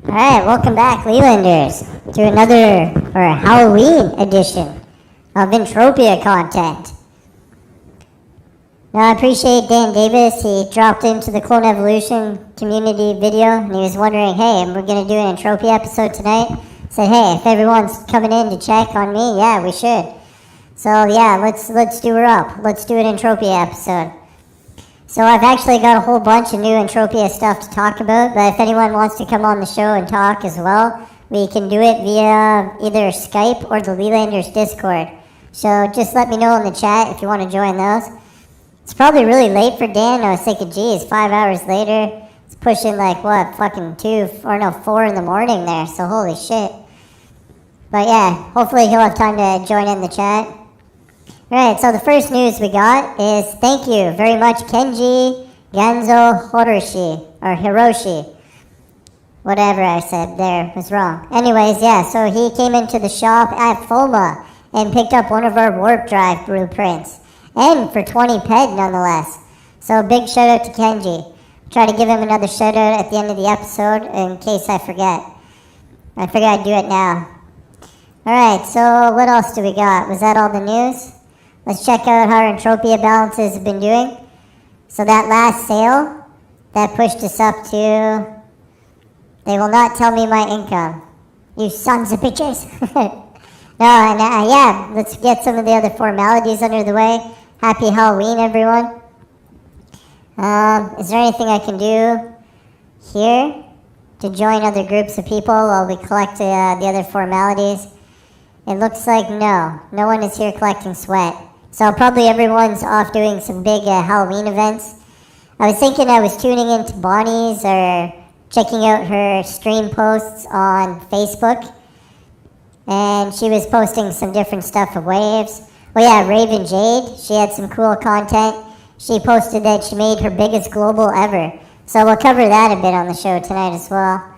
Alright, welcome back, Lelanders, to another, Halloween edition of Entropia content. Now, I appreciate Dan Davis. He dropped into the Clone Evolution community video, and he was wondering, hey, we're going to do an Entropia episode tonight. I said, hey, if everyone's coming in to check on me, yeah, we should. So, yeah, let's do her up. Let's do an Entropia episode. So I've actually got a whole bunch of new Entropia stuff to talk about, but if anyone wants to come on the show and talk as well, we can do it via either Skype or the Lelanders Discord. So just let me know in the chat if you want to join those. It's probably really late for Dan. I was thinking, geez, 5 hours later. It's pushing like, what, fucking 4 in the morning there, so holy shit. But yeah, hopefully he'll have time to join in the chat. Alright, so the first news we got is thank you very much Kenji Ganzo Hiroshi. Whatever I said there was wrong. Anyways, yeah, so he came into the shop at FOMA and picked up one of our warp drive blueprints. And for 20 ped nonetheless. So big shout out to Kenji. Try to give him another shout out at the end of the episode in case I forget. I figure I'd do it now. Alright, so what else do we got? Was that all the news? Let's check out how our Entropia balances have been doing. So that last sale, that pushed us up to... They will not tell me my income. You sons of bitches. Yeah, let's get some of the other formalities under the way. Happy Halloween, everyone. Is there anything I can do here to join other groups of people while we collect the other formalities? It looks like no one is here collecting sweat. So probably everyone's off doing some big Halloween events. I was thinking I was tuning into Bonnie's or checking out her stream posts on Facebook. And she was posting some different stuff of waves. Oh yeah, Raven Jade, she had some cool content. She posted that she made her biggest global ever. So we'll cover that a bit on the show tonight as well.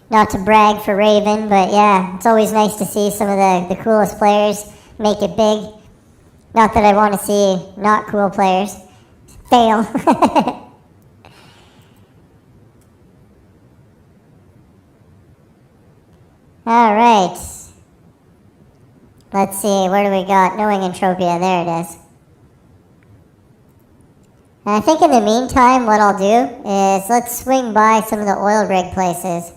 Not to brag for Raven, but yeah, it's always nice to see some of the coolest players make it big. Not that I want to see not cool players fail. Alright. Let's see, where do we got? Knowing Entropia, there it is. And I think in the meantime, what I'll do is let's swing by some of the oil rig places.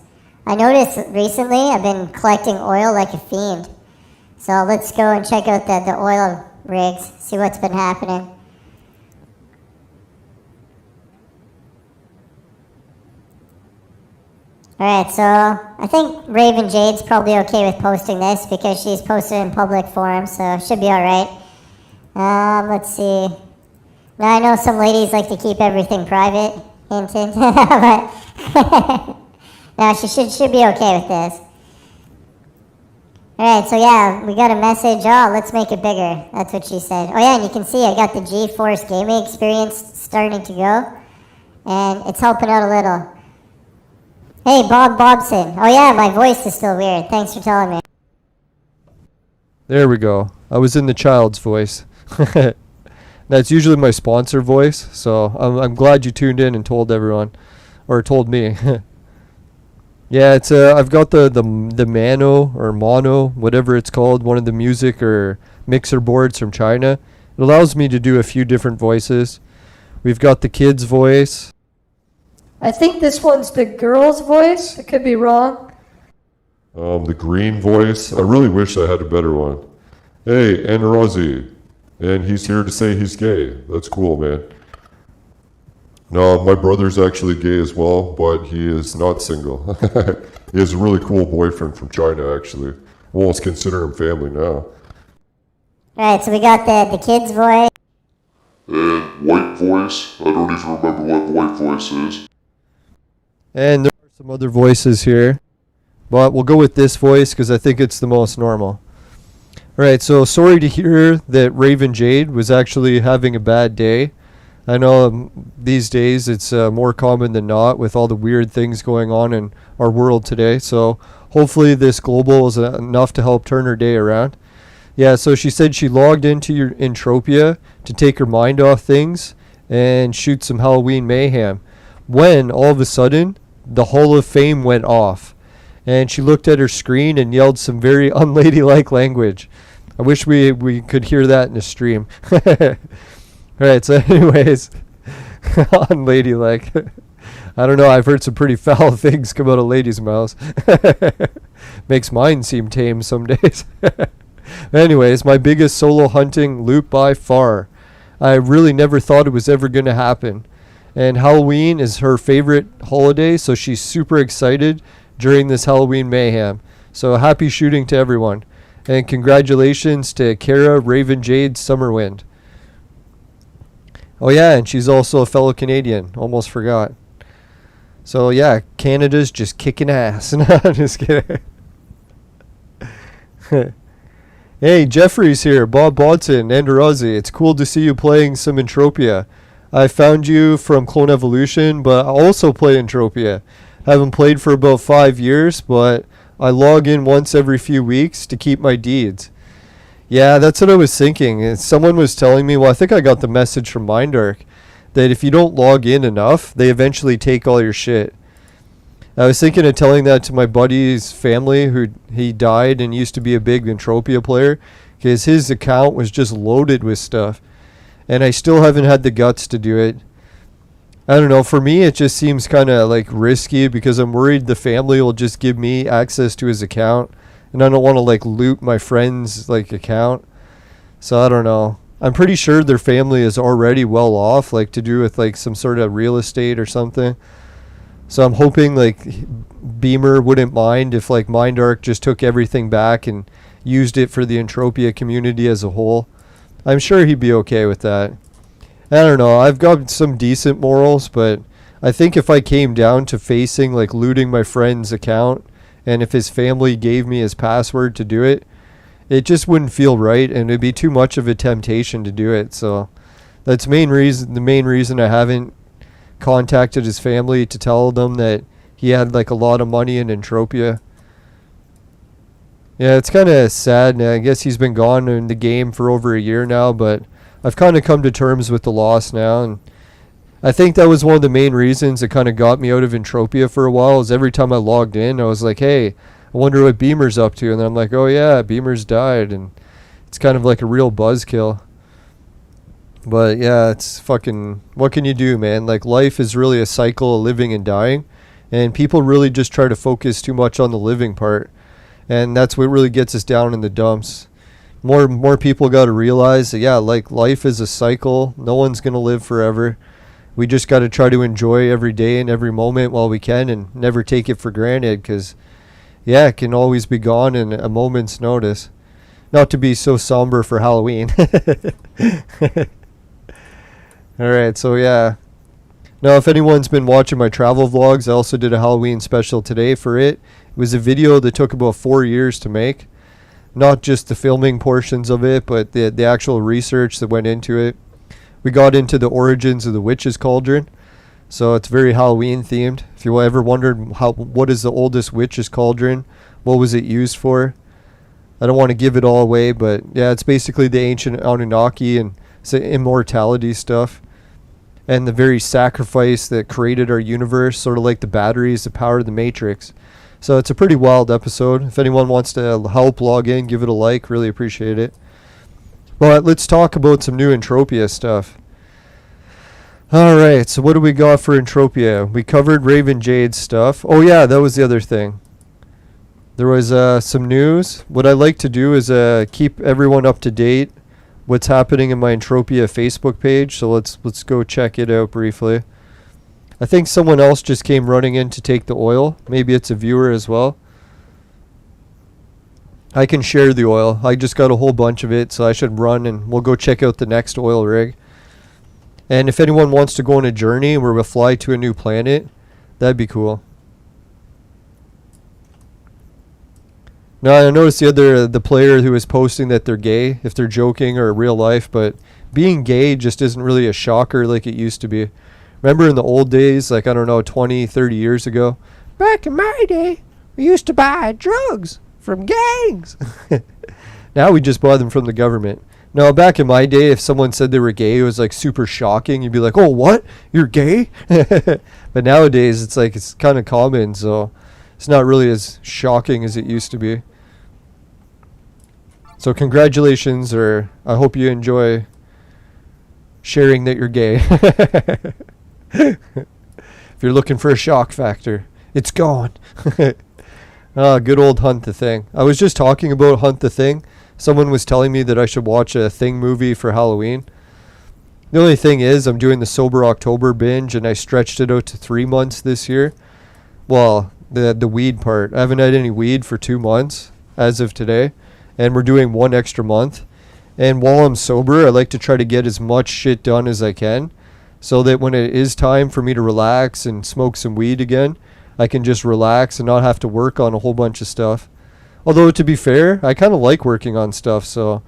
I noticed recently I've been collecting oil like a fiend. So let's go and check out the oil rigs, see what's been happening. Alright, so I think Raven Jade's probably okay with posting this because she's posted in public forums, so it should be alright. Let's see. Now I know some ladies like to keep everything private, hint hint, but no, she should be okay with this. Alright, so yeah, we got a message. Oh, let's make it bigger. That's what she said. Oh yeah, and you can see I got the GeForce gaming experience starting to go. And it's helping out a little. Hey, Bob Bobson. Oh yeah, my voice is still weird. Thanks for telling me. There we go. I was in the child's voice. That's usually my sponsor voice, so I'm glad you tuned in and told everyone. Or told me. Yeah, it's I've got the Mano or Mono, whatever it's called, one of the music or mixer boards from China. It allows me to do a few different voices. We've got the kid's voice. I think this one's the girl's voice. I could be wrong. The green voice. I really wish I had a better one. Hey, Anarazi. And he's here to say he's gay. That's cool, man. No, my brother's actually gay as well, but he is not single. He has a really cool boyfriend from China, actually. I almost consider him family now. Alright, so we got the kid's voice. And white voice. I don't even remember what white voice is. And there are some other voices here. But we'll go with this voice because I think it's the most normal. Alright, so sorry to hear that Raven Jade was actually having a bad day. I know these days it's more common than not with all the weird things going on in our world today. So hopefully this global is enough to help turn her day around. Yeah, so she said she logged into your Entropia to take her mind off things and shoot some Halloween mayhem. When all of a sudden the Hall of Fame went off. And she looked at her screen and yelled some very unladylike language. I wish we could hear that in the stream. Alright, so anyways, unladylike. I don't know, I've heard some pretty foul things come out of ladies' mouths. Makes mine seem tame some days. Anyways, my biggest solo hunting loop by far. I really never thought it was ever going to happen. And Halloween is her favorite holiday, so she's super excited during this Halloween mayhem. So happy shooting to everyone. And congratulations to Kara, Raven, Jade, Summerwind. Oh yeah, and she's also a fellow Canadian. Almost forgot. So yeah, Canada's just kicking ass. No, I'm just kidding. Hey, Jeffrey's here. Bob Bodson, Andorozzi. It's cool to see you playing some Entropia. I found you from Clone Evolution, but I also play Entropia. Haven't played for about 5 years, but I log in once every few weeks to keep my deeds. Yeah, that's what I was thinking. Someone was telling me, well, I think I got the message from Mindark, that if you don't log in enough, they eventually take all your shit. I was thinking of telling that to my buddy's family, who he died and used to be a big Entropia player, because his account was just loaded with stuff. And I still haven't had the guts to do it. I don't know, for me it just seems kind of like risky, because I'm worried the family will just give me access to his account, and I don't want to like loot my friend's like account. So I don't know. I'm pretty sure their family is already well off, like to do with like some sort of real estate or something. So I'm hoping like Beamer wouldn't mind if like Mindark just took everything back and used it for the Entropia community as a whole. I'm sure he'd be okay with that. I don't know, I've got some decent morals, but I think if I came down to facing like looting my friend's account, and if his family gave me his password to do it, it just wouldn't feel right, and it'd be too much of a temptation to do it. So that's the main reason I haven't contacted his family to tell them that he had like a lot of money in Entropia. Yeah, it's kind of sad. And I guess he's been gone in the game for over a year now, but I've kind of come to terms with the loss now, and I think that was one of the main reasons that kind of got me out of Entropia for a while. Is every time I logged in, I was like, hey, I wonder what Beamer's up to, and then I'm like, oh yeah, Beamer's died, and it's kind of like a real buzzkill. But yeah, it's fucking, what can you do, man? Like, life is really a cycle of living and dying, and people really just try to focus too much on the living part, and that's what really gets us down in the dumps. More people got to realize that, yeah, like, life is a cycle. No one's going to live forever. We just got to try to enjoy every day and every moment while we can, and never take it for granted, because, yeah, it can always be gone in a moment's notice. Not to be so somber for Halloween. Alright, so yeah. Now, if anyone's been watching my travel vlogs, I also did a Halloween special today for it. It was a video that took about 4 years to make. Not just the filming portions of it, but the actual research that went into it. We got into the origins of the Witch's Cauldron. So it's very Halloween themed. If you ever wondered what is the oldest Witch's Cauldron, what was it used for? I don't want to give it all away, but yeah, it's basically the ancient Anunnaki and immortality stuff. And the very sacrifice that created our universe, sort of like the batteries that power the Matrix. So it's a pretty wild episode. If anyone wants to help log in, give it a like. Really appreciate it. But let's talk about some new Entropia stuff. Alright, so what do we got for Entropia? We covered Raven Jade stuff. Oh yeah, that was the other thing. There was some news. What I like to do is keep everyone up to date. What's happening in my Entropia Facebook page. So let's go check it out briefly. I think someone else just came running in to take the oil. Maybe it's a viewer as well. I can share the oil. I just got a whole bunch of it, so I should run and we'll go check out the next oil rig. And if anyone wants to go on a journey where we'll fly to a new planet, that'd be cool. Now, I noticed the player who was posting that they're gay, if they're joking or real life, but being gay just isn't really a shocker like it used to be. Remember in the old days, like, I don't know, 20, 30 years ago? Back in my day, we used to buy drugs from gangs. Now we just buy them from the government. Now, back in my day, if someone said they were gay, it was like super shocking. You'd be like, oh, what? You're gay? But nowadays, it's like it's kind of common, so it's not really as shocking as it used to be. So congratulations, or I hope you enjoy sharing that you're gay. If you're looking for a shock factor, it's gone. Good old Hunt the Thing. I was just talking about Hunt the Thing. Someone was telling me that I should watch a Thing movie for Halloween. The only thing is, I'm doing the Sober October binge, and I stretched it out to 3 months this year. Well, the weed part. I haven't had any weed for 2 months as of today, and we're doing 1 extra month. And while I'm sober, I like to try to get as much shit done as I can, so that when it is time for me to relax and smoke some weed again, I can just relax and not have to work on a whole bunch of stuff. Although, to be fair, I kind of like working on stuff, so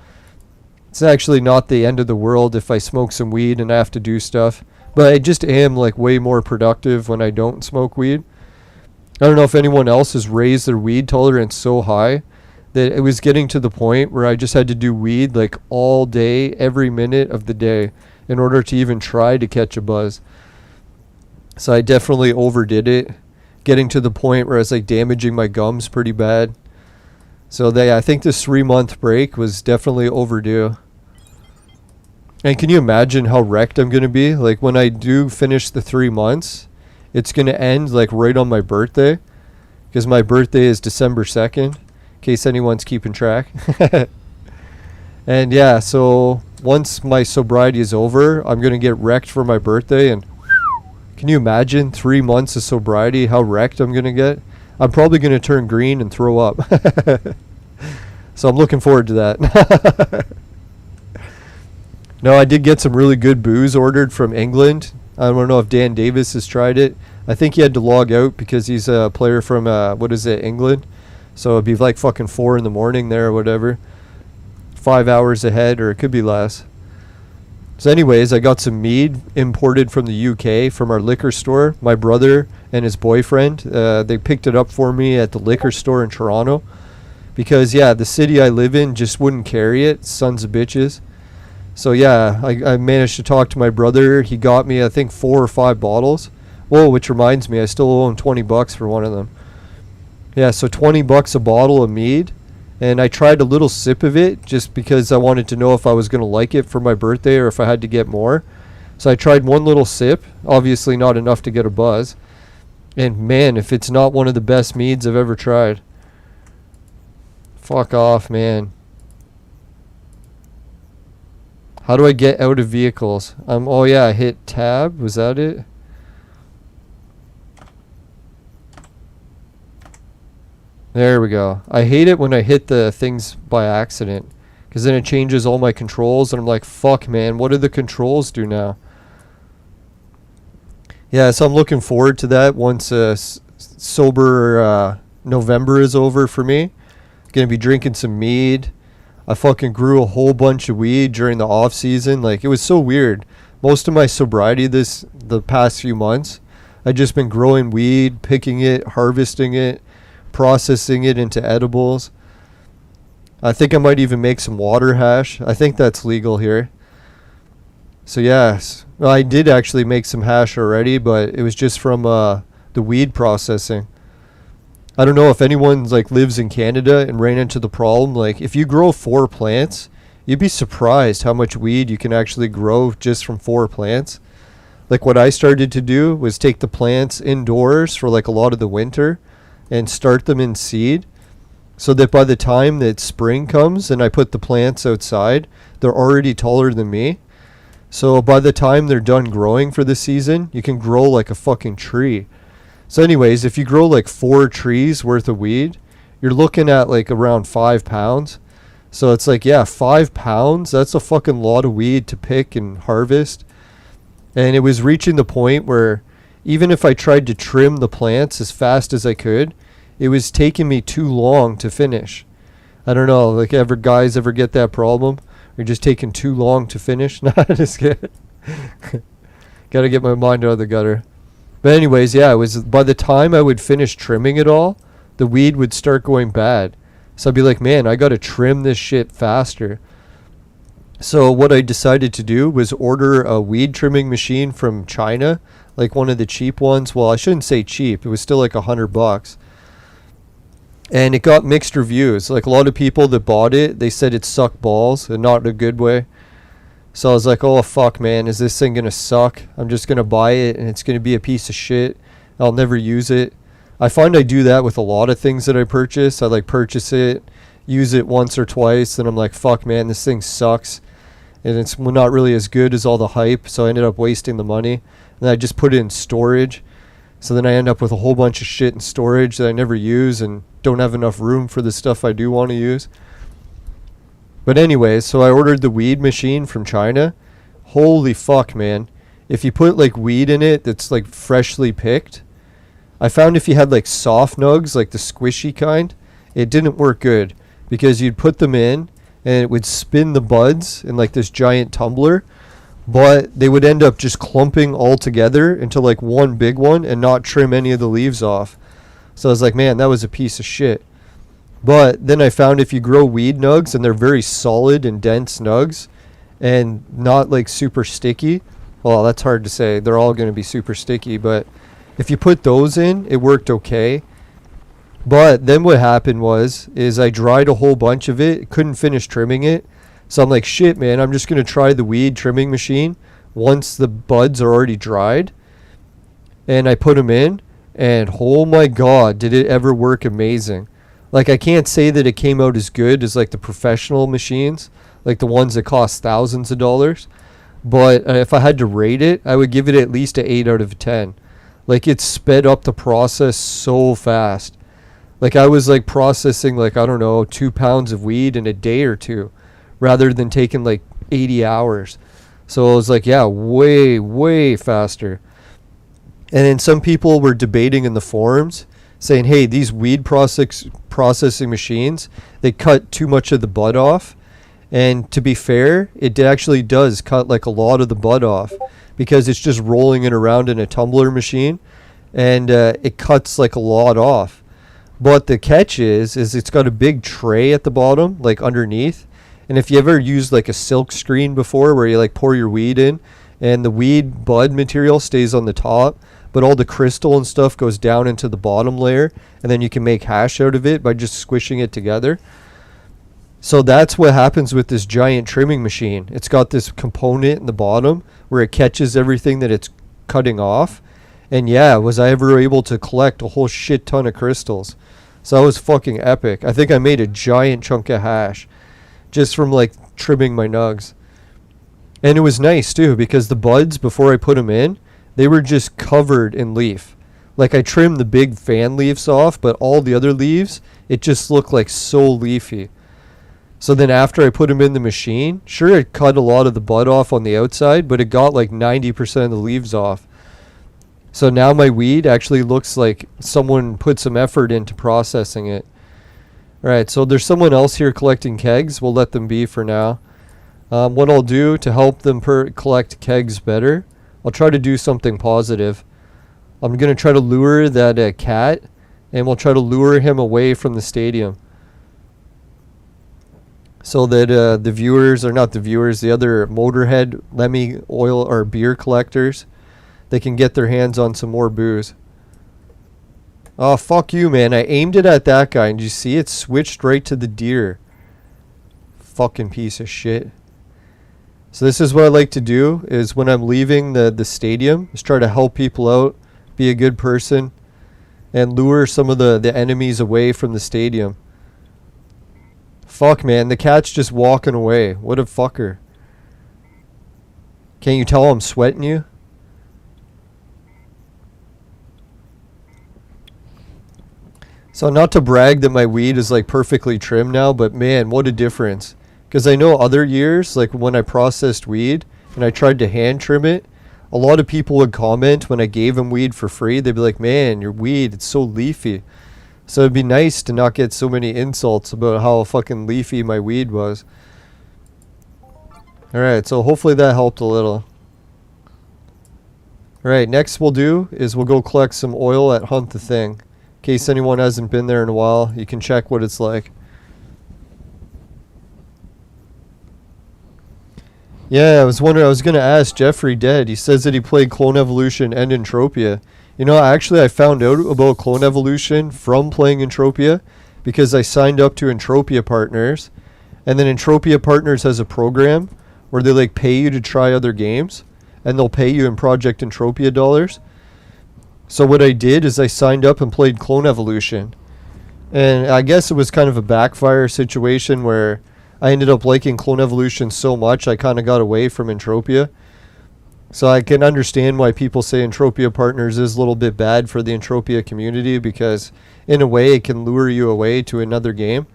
it's actually not the end of the world if I smoke some weed and I have to do stuff. But I just am like way more productive when I don't smoke weed. I don't know if anyone else has raised their weed tolerance so high that it was getting to the point where I just had to do weed like all day, every minute of the day, in order to even try to catch a buzz. So I definitely overdid it, getting to the point where I was like damaging my gums pretty bad. So I think this 3 month break was definitely overdue. And can you imagine how wrecked I'm going to be? Like when I do finish the 3 months, it's going to end like right on my birthday. Because my birthday is December 2nd, in case anyone's keeping track. And yeah, so once my sobriety is over, I'm going to get wrecked for my birthday. And can you imagine 3 months of sobriety, how wrecked I'm going to get? I'm probably going to turn green and throw up. So I'm looking forward to that. No, I did get some really good booze ordered from England. I don't know if Dan Davis has tried it. I think he had to log out because he's a player from, England. So it'd be like fucking 4 in the morning there or whatever. 5 hours ahead, or it could be less. So anyways, I got some mead imported from the UK from our liquor store. My brother and his boyfriend, they picked it up for me at the liquor store in Toronto. Because, yeah, the city I live in just wouldn't carry it. Sons of bitches. So, yeah, I managed to talk to my brother. He got me, I think, 4 or 5 bottles. Whoa, which reminds me, I still owe him $20 for one of them. Yeah, so $20 a bottle of mead. And I tried a little sip of it just because I wanted to know if I was going to like it for my birthday or if I had to get more. So I tried one little sip, obviously not enough to get a buzz. And man, if it's not one of the best meads I've ever tried. Fuck off, man. How do I get out of vehicles? Oh yeah, I hit tab. Was that it? There we go. I hate it when I hit the things by accident, because then it changes all my controls and I'm like, fuck man, what do the controls do now? Yeah, so I'm looking forward to that once sober November is over for me. Gonna be drinking some mead. I fucking grew a whole bunch of weed during the off season. Like, it was so weird. Most of my sobriety the past few months, I just been growing weed, picking it, harvesting it, processing it into edibles. I think I might even make some water hash. I think that's legal here. So yes, well, I did actually make some hash already, but it was just from the weed processing. I don't know if anyone like lives in Canada and ran into the problem. Like, if you grow 4 plants, you'd be surprised how much weed you can actually grow just from 4 plants. Like, what I started to do was take the plants indoors for like a lot of the winter and start them in seed, so that by the time that spring comes and I put the plants outside, they're already taller than me. So by the time they're done growing for the season, you can grow like a fucking tree. So anyways, if you grow like 4 trees worth of weed, you're looking at like around 5 pounds. So it's like, yeah, 5 pounds, that's a fucking lot of weed to pick and harvest. And it was reaching the point where even if I tried to trim the plants as fast as I could, it was taking me too long to finish. I don't know, like, guys ever get that problem? You're just taking too long to finish? No, just kidding. Gotta get my mind out of the gutter. But anyways, yeah, it was by the time I would finish trimming it all, the weed would start going bad. So I'd be like, man, I gotta trim this shit faster. So what I decided to do was order a weed trimming machine from China, like one of the cheap ones. Well, I shouldn't say cheap. It was still like $100. And it got mixed reviews. Like a lot of people that bought it, they said it sucked balls, and not in a good way. So I was like, oh fuck man, is this thing gonna suck? I'm just gonna buy it and it's gonna be a piece of shit. I'll never use it. I find I do that with a lot of things that I purchase. I like purchase it, use it once or twice, and I'm like, fuck man, this thing sucks. And it's not really as good as all the hype, so I ended up wasting the money. And I just put it in storage. So then I end up with a whole bunch of shit in storage that I never use and don't have enough room for the stuff I do want to use. But anyways, so I ordered the weed machine from China. Holy fuck, man. If you put like weed in it that's like freshly picked, I found if you had like soft nugs, like the squishy kind, it didn't work good because you'd put them in and it would spin the buds in like this giant tumbler, but they would end up just clumping all together into like one big one and not trim any of the leaves off. So I was like, man, that was a piece of shit. But then I found if you grow weed nugs and they're very solid and dense nugs and not like super sticky, well, that's hard to say. They're all going to be super sticky, but if you put those in, it worked okay. But then what happened is I dried a whole bunch of it, couldn't finish trimming it. So I'm like, shit, man, I'm just going to try the weed trimming machine once the buds are already dried. And I put them in, and oh my god, did it ever work amazing. Like, I can't say that it came out as good as like the professional machines, like the ones that cost thousands of dollars. But if I had to rate it, I would give it at least an 8 out of 10. Like, it sped up the process so fast. Like, I was like processing like, I don't know, 2 pounds of weed in a day or two, rather than taking like 80 hours. So I was like, yeah, way, way faster. And then some people were debating in the forums saying, hey, these weed processing machines, they cut too much of the bud off. And to be fair, it actually does cut like a lot of the bud off because it's just rolling it around in a tumbler machine, and it cuts like a lot off. But the catch is it's got a big tray at the bottom, like underneath. And if you ever used like a silk screen before where you like pour your weed in and the weed bud material stays on the top, but all the crystal and stuff goes down into the bottom layer, and then you can make hash out of it by just squishing it together. So that's what happens with this giant trimming machine. It's got this component in the bottom where it catches everything that it's cutting off. And yeah, was I ever able to collect a whole shit ton of crystals. So that was fucking epic. I think I made a giant chunk of hash just from like trimming my nugs. And it was nice too because the buds, before I put them in, they were just covered in leaf. Like, I trimmed the big fan leaves off, but all the other leaves, it just looked like so leafy. So then after I put them in the machine, sure, it cut a lot of the bud off on the outside, but it got like 90% of the leaves off. So now my weed actually looks like someone put some effort into processing it. Alright, so there's someone else here collecting kegs. We'll let them be for now. What I'll do to help them collect kegs better, I'll try to do something positive. I'm going to try to lure that cat, and we'll try to lure him away from the stadium. So that the viewers, or not the viewers, the other Motorhead, Lemmy oil, or beer collectors, they can get their hands on some more booze. Oh, fuck you, man. I aimed it at that guy, and you see it switched right to the deer. Fucking piece of shit. So this is what I like to do, is when I'm leaving the stadium, is try to help people out, be a good person, and lure some of the enemies away from the stadium. Fuck, man, the cat's just walking away. What a fucker. Can't you tell I'm sweating you? So not to brag that my weed is like perfectly trimmed now, but man, what a difference. Because I know other years, like when I processed weed and I tried to hand trim it, a lot of people would comment when I gave them weed for free. They'd be like, man, your weed, it's so leafy. So it'd be nice to not get so many insults about how fucking leafy my weed was. Alright, so hopefully that helped a little. Alright, next we'll do is we'll go collect some oil at Hunt the Thing. In case anyone hasn't been there in a while, you can check what it's like. Yeah, I was wondering. I was gonna ask Jeffrey Dead. He says that he played Clone Evolution and Entropia. You know, actually, I found out about Clone Evolution from playing Entropia because I signed up to Entropia Partners, and then Entropia Partners has a program where they like pay you to try other games, and they'll pay you in Project Entropia dollars. So what I did is I signed up and played Clone Evolution, and I guess it was kind of a backfire situation where I ended up liking Clone Evolution so much I kind of got away from Entropia. So I can understand why people say Entropia Partners is a little bit bad for the Entropia community because in a way it can lure you away to another game.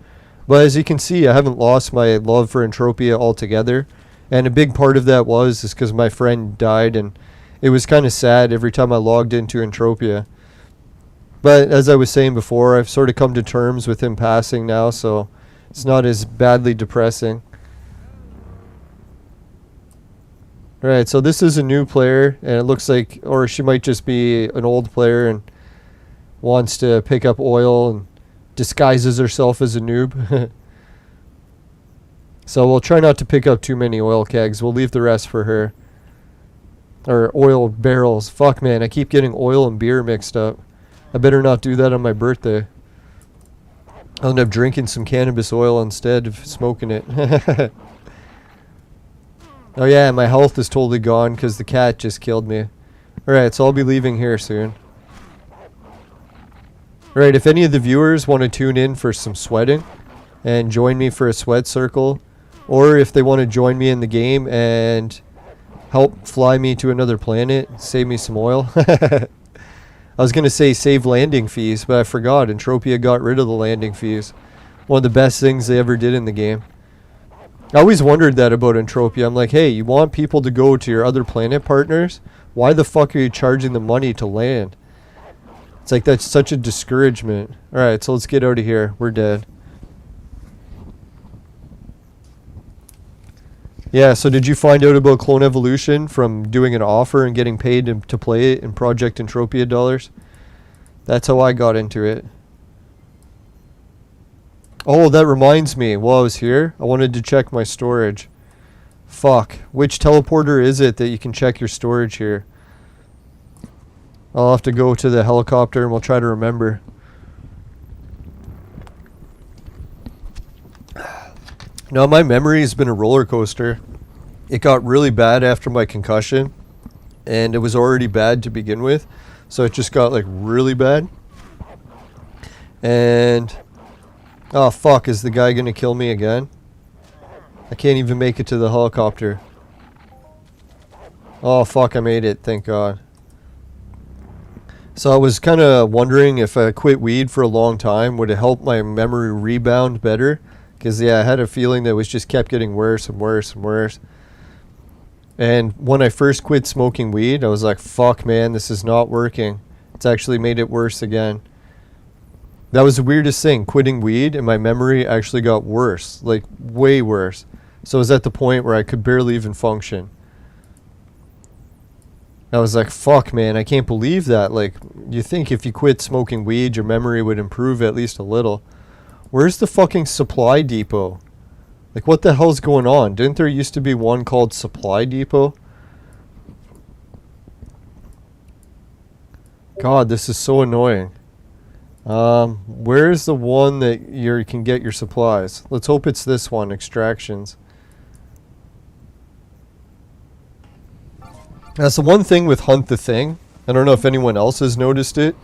But as you can see, I haven't lost my love for Entropia altogether. And a big part of that was because my friend died, and it was kind of sad every time I logged into Entropia. But as I was saying before, I've sort of come to terms with him passing now, so it's not as badly depressing. Alright, so this is a new player, and it looks like, or she might just be an old player and wants to pick up oil and disguises herself as a noob. So we'll try not to pick up too many oil kegs. We'll leave the rest for her. Or oil barrels. Fuck, man, I keep getting oil and beer mixed up. I better not do that on my birthday. I'll end up drinking some cannabis oil instead of smoking it. Oh yeah, my health is totally gone because the cat just killed me. Alright, so I'll be leaving here soon. Alright, if any of the viewers want to tune in for some sweating and join me for a sweat circle, or if they want to join me in the game and help fly me to another planet, save me some oil. I was going to say save landing fees, but I forgot. Entropia got rid of the landing fees. One of the best things they ever did in the game. I always wondered that about Entropia. I'm like, hey, you want people to go to your other planet partners? Why the fuck are you charging them money to land? It's like that's such a discouragement. Alright, so let's get out of here. We're dead. Yeah, so did you find out about Clone Evolution from doing an offer and getting paid to play it in Project Entropia dollars? That's how I got into it. Oh, that reminds me. While I was here, I wanted to check my storage. Fuck. Which teleporter is it that you can check your storage here? I'll have to go to the helicopter and we'll try to remember. Now, my memory has been a roller coaster. It got really bad after my concussion, and it was already bad to begin with, so it just got like really bad. And oh fuck, is the guy gonna kill me again? I can't even make it to the helicopter. Oh fuck, I made it, thank God. So I was kind of wondering if I quit weed for a long time, would it help my memory rebound better? Because, yeah, I had a feeling that it was just kept getting worse and worse and worse. And when I first quit smoking weed, I was like, fuck, man, this is not working. It's actually made it worse again. That was the weirdest thing, quitting weed, and my memory actually got worse, like way worse. So I was at the point where I could barely even function. I was like, fuck, man, I can't believe that. Like, you think if you quit smoking weed, your memory would improve at least a little. Where's the fucking supply depot? Like, what the hell's going on? Didn't there used to be one called Supply Depot? God, this is so annoying. Where's the one that you can get your supplies? Let's hope it's this one, Extractions. That's the one thing with Hunt the Thing. I don't know if anyone else has noticed it.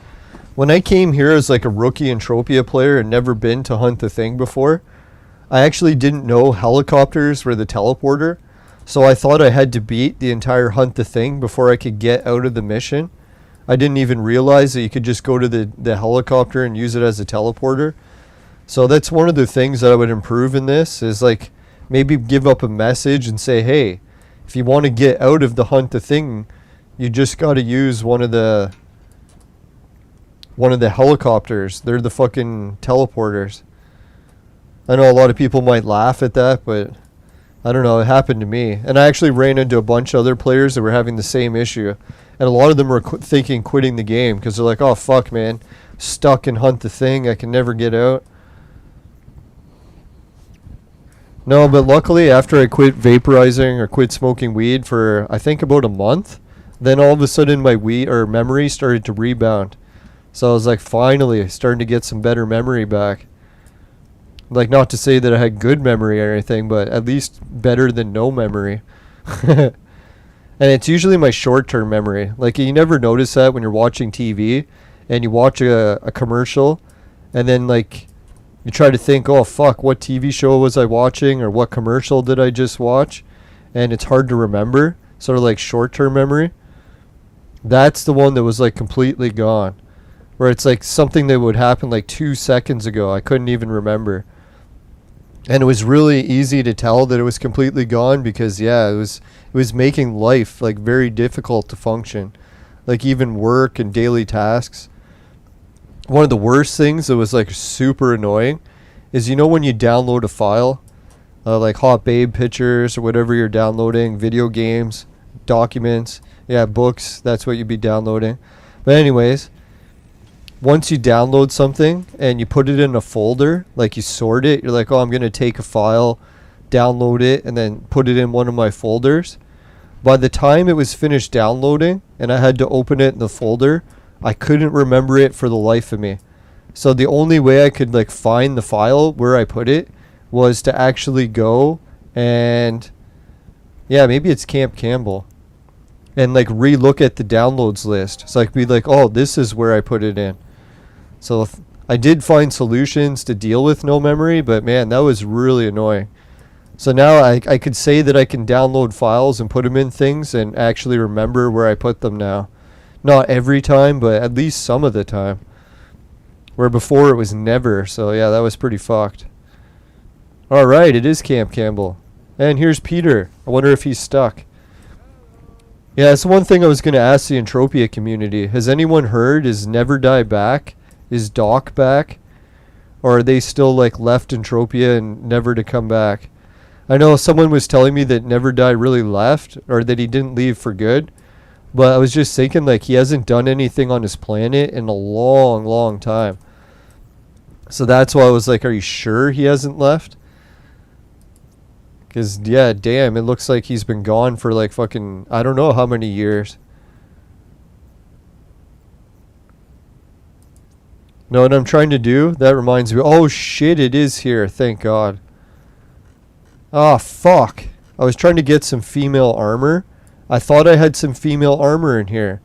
When I came here as like a rookie Entropia player and never been to Hunt the Thing before, I actually didn't know helicopters were the teleporter, so I thought I had to beat the entire Hunt the Thing before I could get out of the mission. I didn't even realize that you could just go to the helicopter and use it as a teleporter. So that's one of the things that I would improve in this, is like maybe give up a message and say, hey, if you want to get out of the Hunt the Thing, you just got to use one of the helicopters. They're the fucking teleporters. I know a lot of people might laugh at that, but I don't know, it happened to me. And I actually ran into a bunch of other players that were having the same issue. And a lot of them were thinking quitting the game because they're like, oh fuck, man, stuck in Hunt the Thing, I can never get out. No, but luckily after I quit vaporizing or quit smoking weed for I think about a month, then all of a sudden my weed or memory started to rebound. So I was like finally starting to get some better memory back. Like not to say that I had good memory or anything, but at least better than no memory. And it's usually my short-term memory. Like you never notice that when you're watching TV and you watch a commercial and then like you try to think, oh fuck, what TV show was I watching or what commercial did I just watch? And it's hard to remember, sort of like short-term memory. That's the one that was like completely gone. Where it's like something that would happen like 2 seconds ago. I couldn't even remember. And it was really easy to tell that it was completely gone because yeah, it was making life like very difficult to function. Like even work and daily tasks. One of the worst things that was like super annoying is when you download a file, like Hot Babe pictures or whatever you're downloading, video games, documents, yeah, books, that's what you'd be downloading. But anyways, once you download something and you put it in a folder, like you sort it, you're like, oh, I'm going to take a file, download it, and then put it in one of my folders. By the time it was finished downloading and I had to open it in the folder, I couldn't remember it for the life of me. So the only way I could like find the file where I put it was to actually go and, yeah, maybe it's Camp Campbell, and like re-look at the downloads list. So I could be like, oh, this is where I put it in. So I did find solutions to deal with no memory, but man, that was really annoying. So now I could say that I can download files and put them in things and actually remember where I put them now. Not every time, but at least some of the time. Where before it was never. So yeah, that was pretty fucked. Alright, it is Camp Campbell. And here's Peter. I wonder if he's stuck. Yeah, that's one thing I was going to ask the Entropia community. Has anyone heard, is Never Die back? Is Doc back? Or are they still like left Entropia and never to come back? I know someone was telling me that Never Die really left, or that he didn't leave for good. But I was just thinking like he hasn't done anything on his planet in a long, long time. So that's why I was like, are you sure he hasn't left? Because, yeah, damn, it looks like he's been gone for like fucking, I don't know how many years. Know what I'm trying to do? That reminds me. Oh shit, it is here. Thank God. Ah, fuck. I was trying to get some female armor. I thought I had some female armor in here.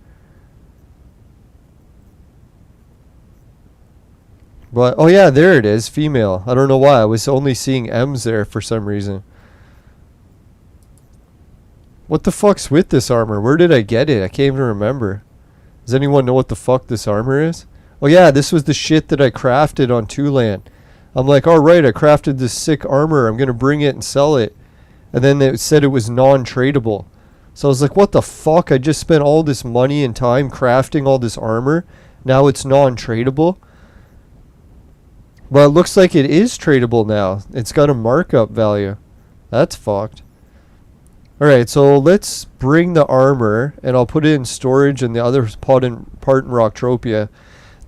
But, oh yeah, there it is. Female. I don't know why. I was only seeing M's there for some reason. What the fuck's with this armor? Where did I get it? I can't even remember. Does anyone know what the fuck this armor is? Oh yeah, this was the shit that I crafted on Two-Land. I'm like, alright, I crafted this sick armor. I'm going to bring it and sell it. And then it said it was non-tradable. So I was like, what the fuck? I just spent all this money and time crafting all this armor. Now it's non-tradable. Well, it looks like it is tradable now. It's got a markup value. That's fucked. Alright, so let's bring the armor, and I'll put it in storage and the other part in Rocktropia.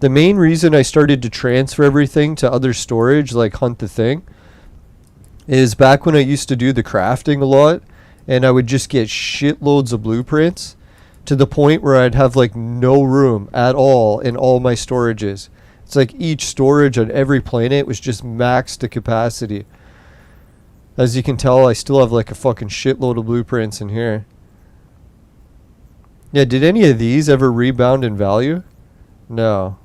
The main reason I started to transfer everything to other storage, like Hunt the Thing, is back when I used to do the crafting a lot, and I would just get shitloads of blueprints, to the point where I'd have like no room at all in all my storages. It's like each storage on every planet was just maxed to capacity. As you can tell, I still have like a fucking shitload of blueprints in here. Yeah, did any of these ever rebound in value? No.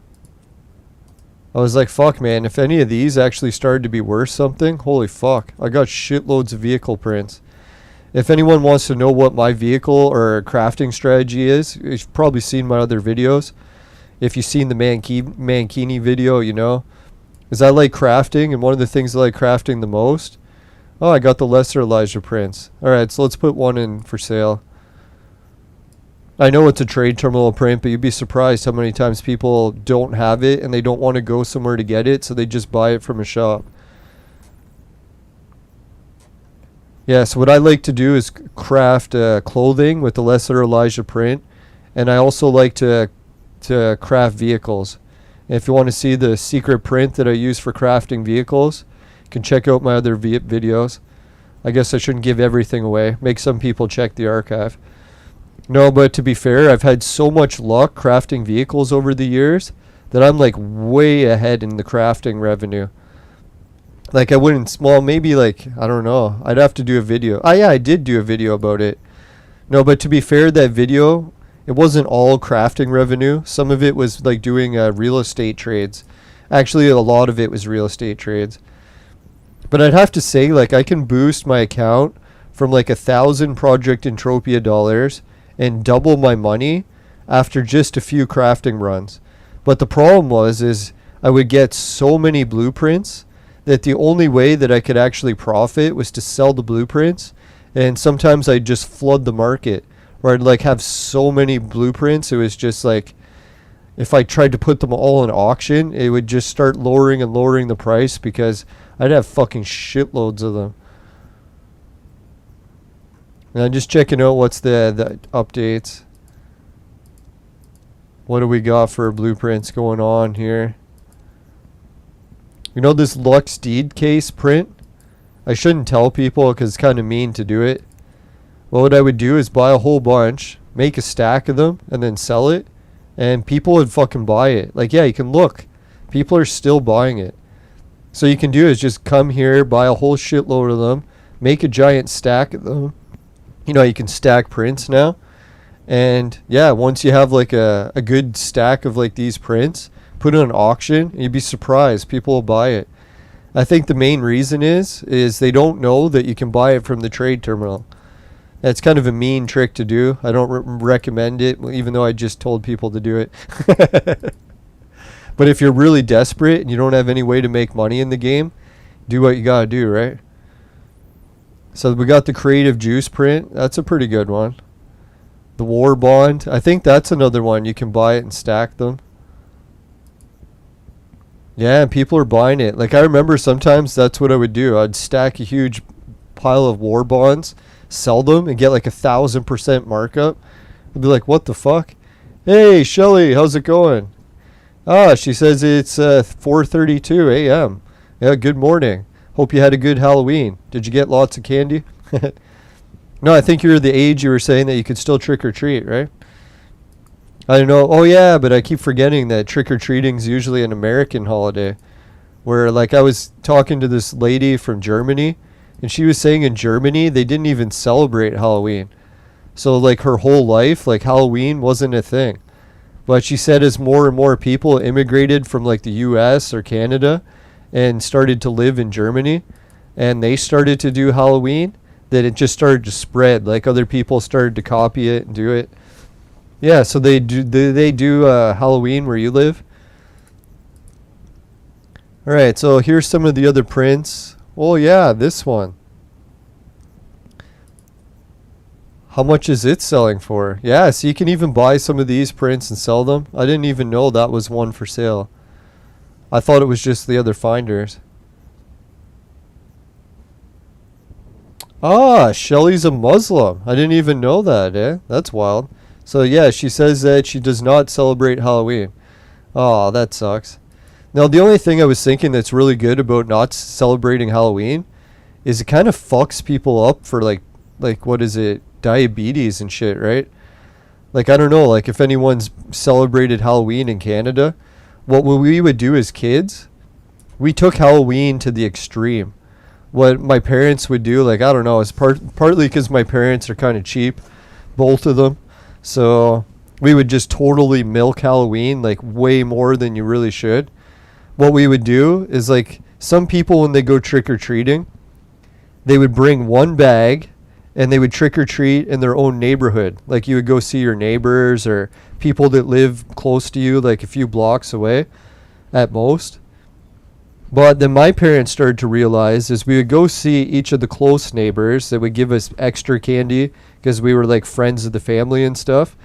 I was like, fuck man, if any of these actually started to be worth something, holy fuck. I got shitloads of vehicle prints. If anyone wants to know what my vehicle or crafting strategy is, you've probably seen my other videos. If you've seen the Mankini video, you know. Is I like crafting, and one of the things I like crafting the most. Oh, I got the Lesser Elijah prints. Alright, so let's put one in for sale. I know it's a trade terminal print, but you'd be surprised how many times people don't have it and they don't want to go somewhere to get it, so they just buy it from a shop. Yeah, so what I like to do is craft clothing with the Lesser Elijah print, and I also like to craft vehicles. And if you want to see the secret print that I use for crafting vehicles, you can check out my other videos. I guess I shouldn't give everything away. Make some people check the archive. No, but to be fair, I've had so much luck crafting vehicles over the years that I'm like way ahead in the crafting revenue. Like I wouldn't, well, maybe like, I don't know. I'd have to do a video. Oh yeah, I did do a video about it. No, but to be fair, that video, it wasn't all crafting revenue. Some of it was like doing real estate trades. Actually, a lot of it was real estate trades. But I'd have to say, like, I can boost my account from like 1,000 Project Entropia dollars and double my money after just a few crafting runs. But the problem is I would get so many blueprints that the only way that I could actually profit was to sell the blueprints. And sometimes I'd just flood the market, where I'd like have so many blueprints, it was just like, if I tried to put them all in auction, it would just start lowering and lowering the price because I'd have fucking shitloads of them. And I'm just checking out what's the updates. What do we got for blueprints going on here? You know this Lux Deed case print? I shouldn't tell people because it's kind of mean to do it. Well, what I would do is buy a whole bunch, make a stack of them, and then sell it. And people would fucking buy it. Like, yeah, you can look. People are still buying it. So you can do is just come here, buy a whole shitload of them, make a giant stack of them. You know, you can stack prints now. And yeah, once you have like a good stack of like these prints, put it on auction, and you'd be surprised. People will buy it. I think the main reason is they don't know that you can buy it from the trade terminal. That's kind of a mean trick to do. I don't recommend it, even though I just told people to do it. But if you're really desperate and you don't have any way to make money in the game, do what you gotta do, right? So we got the Creative Juice print. That's a pretty good one. The War Bond. I think that's another one. You can buy it and stack them. Yeah, and people are buying it. Like, I remember sometimes that's what I would do. I'd stack a huge pile of War Bonds, sell them, and get like 1,000% markup. I'd be like, what the fuck? Hey, Shelly, how's it going? Ah, she says it's 4:32 a.m. Yeah, good morning. Hope you had a good Halloween. Did you get lots of candy? No, I think you're the age you were saying that you could still trick or treat, right? I don't know. Oh, yeah, but I keep forgetting that trick-or-treating is usually an American holiday. Where, like, I was talking to this lady from Germany, and she was saying in Germany they didn't even celebrate Halloween. So, like, her whole life, like, Halloween wasn't a thing. But she said as more and more people immigrated from, like, the U.S. or Canada and started to live in Germany, and they started to do Halloween, that it just started to spread. Like, other people started to copy it and do it. Yeah, so they do Halloween where you live? Alright, so here's some of the other prints. Oh yeah, this one. How much is it selling for? Yeah, so you can even buy some of these prints and sell them. I didn't even know that was one for sale. I thought it was just the other finders. Ah, Shelly's a Muslim. I didn't even know that, eh? That's wild. So yeah, she says that she does not celebrate Halloween. Oh, that sucks. Now, the only thing I was thinking that's really good about not celebrating Halloween is it kind of fucks people up for like what is it, diabetes and shit, right? Like, I don't know, like if anyone's celebrated Halloween in Canada, what we would do as kids, we took Halloween to the extreme. What my parents would do, like, I don't know, it's partly because my parents are kind of cheap, both of them. So we would just totally milk Halloween, like way more than you really should. What we would do is, like, some people when they go trick-or-treating, they would bring one bag and they would trick-or-treat in their own neighborhood. Like, you would go see your neighbors or people that live close to you, like a few blocks away at most. But then my parents started to realize is we would go see each of the close neighbors that would give us extra candy because we were like friends of the family and stuff.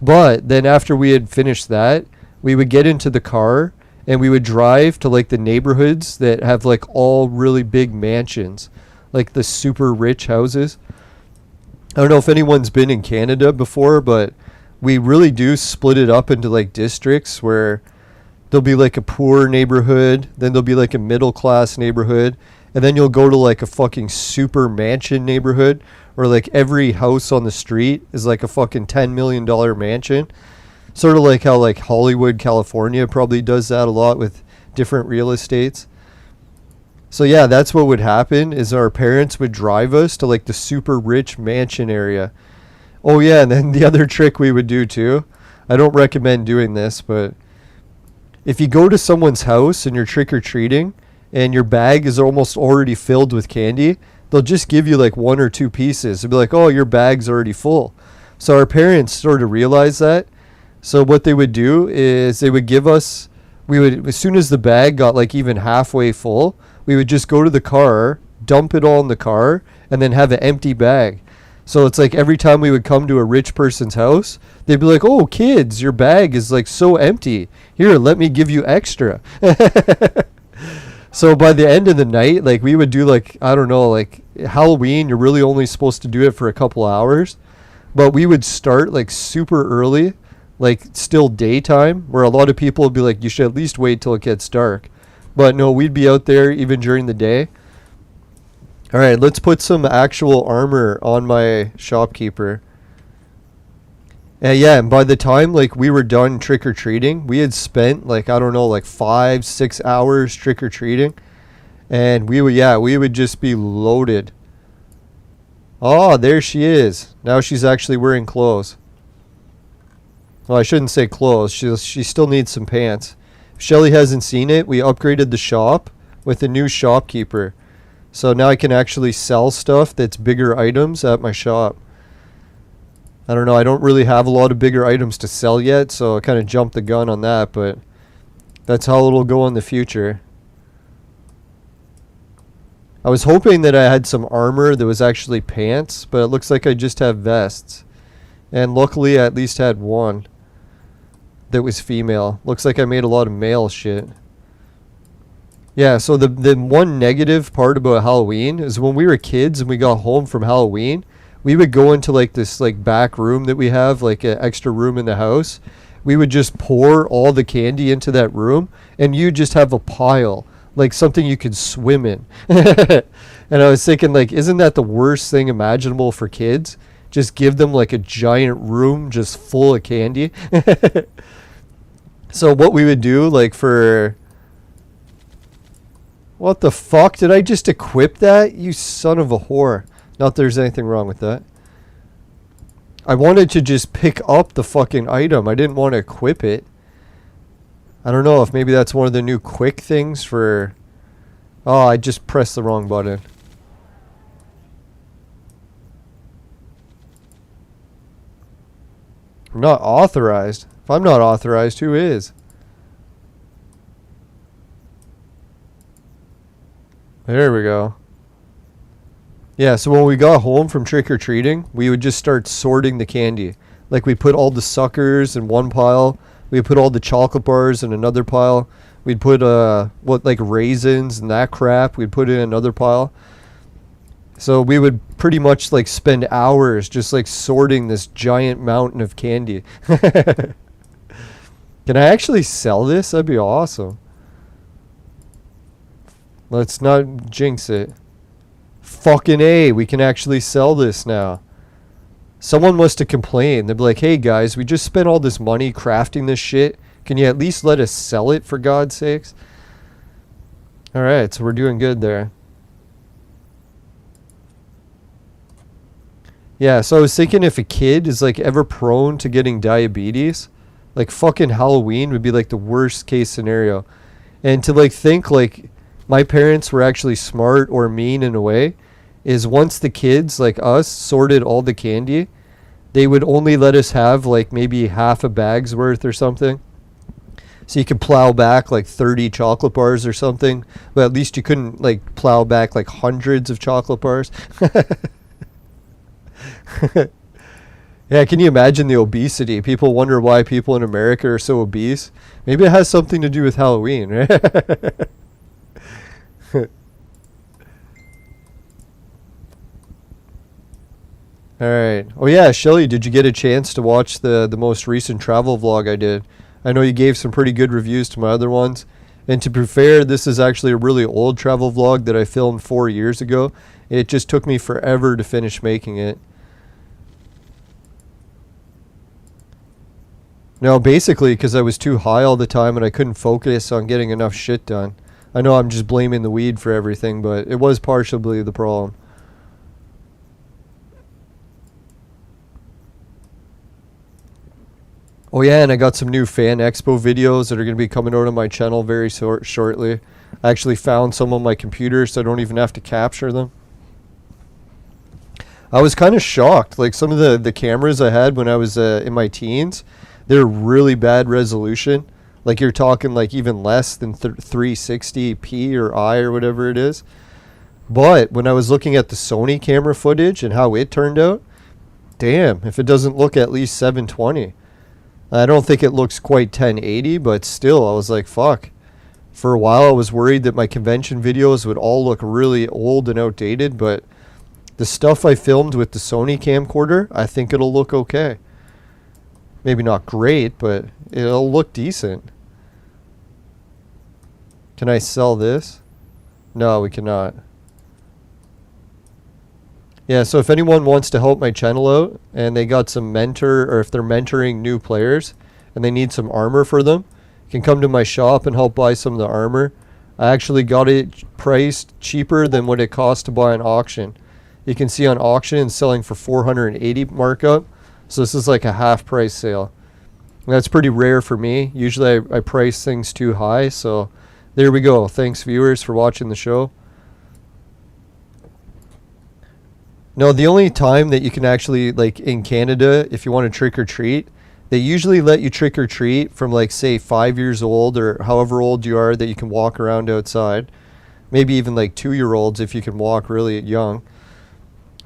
But then after we had finished that, we would get into the car and we would drive to like the neighborhoods that have like all really big mansions, like the super rich houses. I don't know if anyone's been in Canada before, but we really do split it up into like districts where there'll be like a poor neighborhood, then there'll be like a middle class neighborhood, and then you'll go to like a fucking super mansion neighborhood where like every house on the street is like a fucking $10 million mansion. Sort of like how like Hollywood, California probably does that a lot with different real estates. So yeah, that's what would happen is our parents would drive us to like the super rich mansion area. Oh yeah, and then the other trick we would do too, I don't recommend doing this, but if you go to someone's house and you're trick-or-treating and your bag is almost already filled with candy, they'll just give you like 1 or 2 pieces. They'll be like, oh, your bag's already full. So our parents sort of realized that. So what they would do is they would give us, we would, as soon as the bag got like even halfway full, we would just go to the car, dump it all in the car, and then have an empty bag. So it's like every time we would come to a rich person's house, they'd be like, oh, kids, your bag is like so empty. Here, let me give you extra. So by the end of the night, like we would do like, I don't know, like Halloween, you're really only supposed to do it for a couple hours. But we would start like super early, like still daytime, where a lot of people would be like, you should at least wait till it gets dark. But no, we'd be out there even during the day. All right, let's put some actual armor on my shopkeeper. Yeah, and by the time like we were done trick-or-treating, we had spent like, I don't know, like 5-6 hours trick-or-treating. And we would just be loaded. Oh, there she is. Now she's actually wearing clothes. Well, I shouldn't say clothes. She still needs some pants. If Shelly hasn't seen it, we upgraded the shop with a new shopkeeper. So now I can actually sell stuff that's bigger items at my shop. I don't know. I don't really have a lot of bigger items to sell yet, so I kind of jumped the gun on that, but that's how it'll go in the future. I was hoping that I had some armor that was actually pants, but it looks like I just have vests. And luckily I at least had one that was female. Looks like I made a lot of male shit. Yeah, so the one negative part about Halloween is when we were kids and we got home from Halloween, we would go into like this like back room that we have, like an extra room in the house. We would just pour all the candy into that room and you just have a pile, like something you could swim in. And I was thinking like, isn't that the worst thing imaginable for kids? Just give them like a giant room just full of candy. So what we would do like for... What the fuck? Did I just equip that? You son of a whore. Not that there's anything wrong with that. I wanted to just pick up the fucking item. I didn't want to equip it. I don't know if maybe that's one of the new quick things for... Oh, I just pressed the wrong button. I'm not authorized. If I'm not authorized, who is? There we go. Yeah, so when we got home from trick-or-treating, we would just start sorting the candy. Like we put all the suckers in one pile. We put all the chocolate bars in another pile. We'd put like raisins and that crap. We'd put it in another pile. So we would pretty much like spend hours just like sorting this giant mountain of candy. Can I actually sell this? That'd be awesome. Let's not jinx it. Fucking A, we can actually sell this now. Someone must have complained. They'd be like, hey guys, we just spent all this money crafting this shit. Can you at least let us sell it for God's sakes? Alright, so we're doing good there. Yeah, so I was thinking if a kid is like ever prone to getting diabetes, like fucking Halloween would be like the worst case scenario. And to like think like my parents were actually smart or mean in a way is once the kids like us sorted all the candy, they would only let us have like maybe half a bag's worth or something. So you could plow back like 30 chocolate bars or something, but at least you couldn't like plow back like hundreds of chocolate bars. Yeah, can you imagine the obesity? People wonder why people in America are so obese. Maybe it has something to do with Halloween, right? Alright. Oh yeah, Shelly, did you get a chance to watch the most recent travel vlog I did? I know you gave some pretty good reviews to my other ones. And to be fair, this is actually a really old travel vlog that I filmed 4 years ago. It just took me forever to finish making it. No, basically because I was too high all the time and I couldn't focus on getting enough shit done. I know I'm just blaming the weed for everything, but it was partially the problem. Oh yeah, and I got some new fan expo videos that are going to be coming out on my channel very shortly. I actually found some on my computer so I don't even have to capture them. I was kind of shocked. Like some of the cameras I had when I was in my teens, they're really bad resolution. Like you're talking like even less than 360p or I or whatever it is. But when I was looking at the Sony camera footage and how it turned out, damn, if it doesn't look at least 720. I don't think it looks quite 1080, but still, I was like, fuck. For a while, I was worried that my convention videos would all look really old and outdated, but the stuff I filmed with the Sony camcorder, I think it'll look okay. Maybe not great, but it'll look decent. Can I sell this? No, we cannot. Yeah, so if anyone wants to help my channel out and they got some mentor, or if they're mentoring new players and they need some armor for them, you can come to my shop and help buy some of the armor. I actually got it priced cheaper than what it cost to buy on auction. You can see on auction it's selling for 480 markup, so this is like a half price sale. And that's pretty rare for me. Usually I price things too high, so there we go. Thanks viewers for watching the show. No, the only time that you can actually, like in Canada, if you want to trick or treat, they usually let you trick or treat from like say 5 years old or however old you are that you can walk around outside. Maybe even like 2-year-olds if you can walk really young.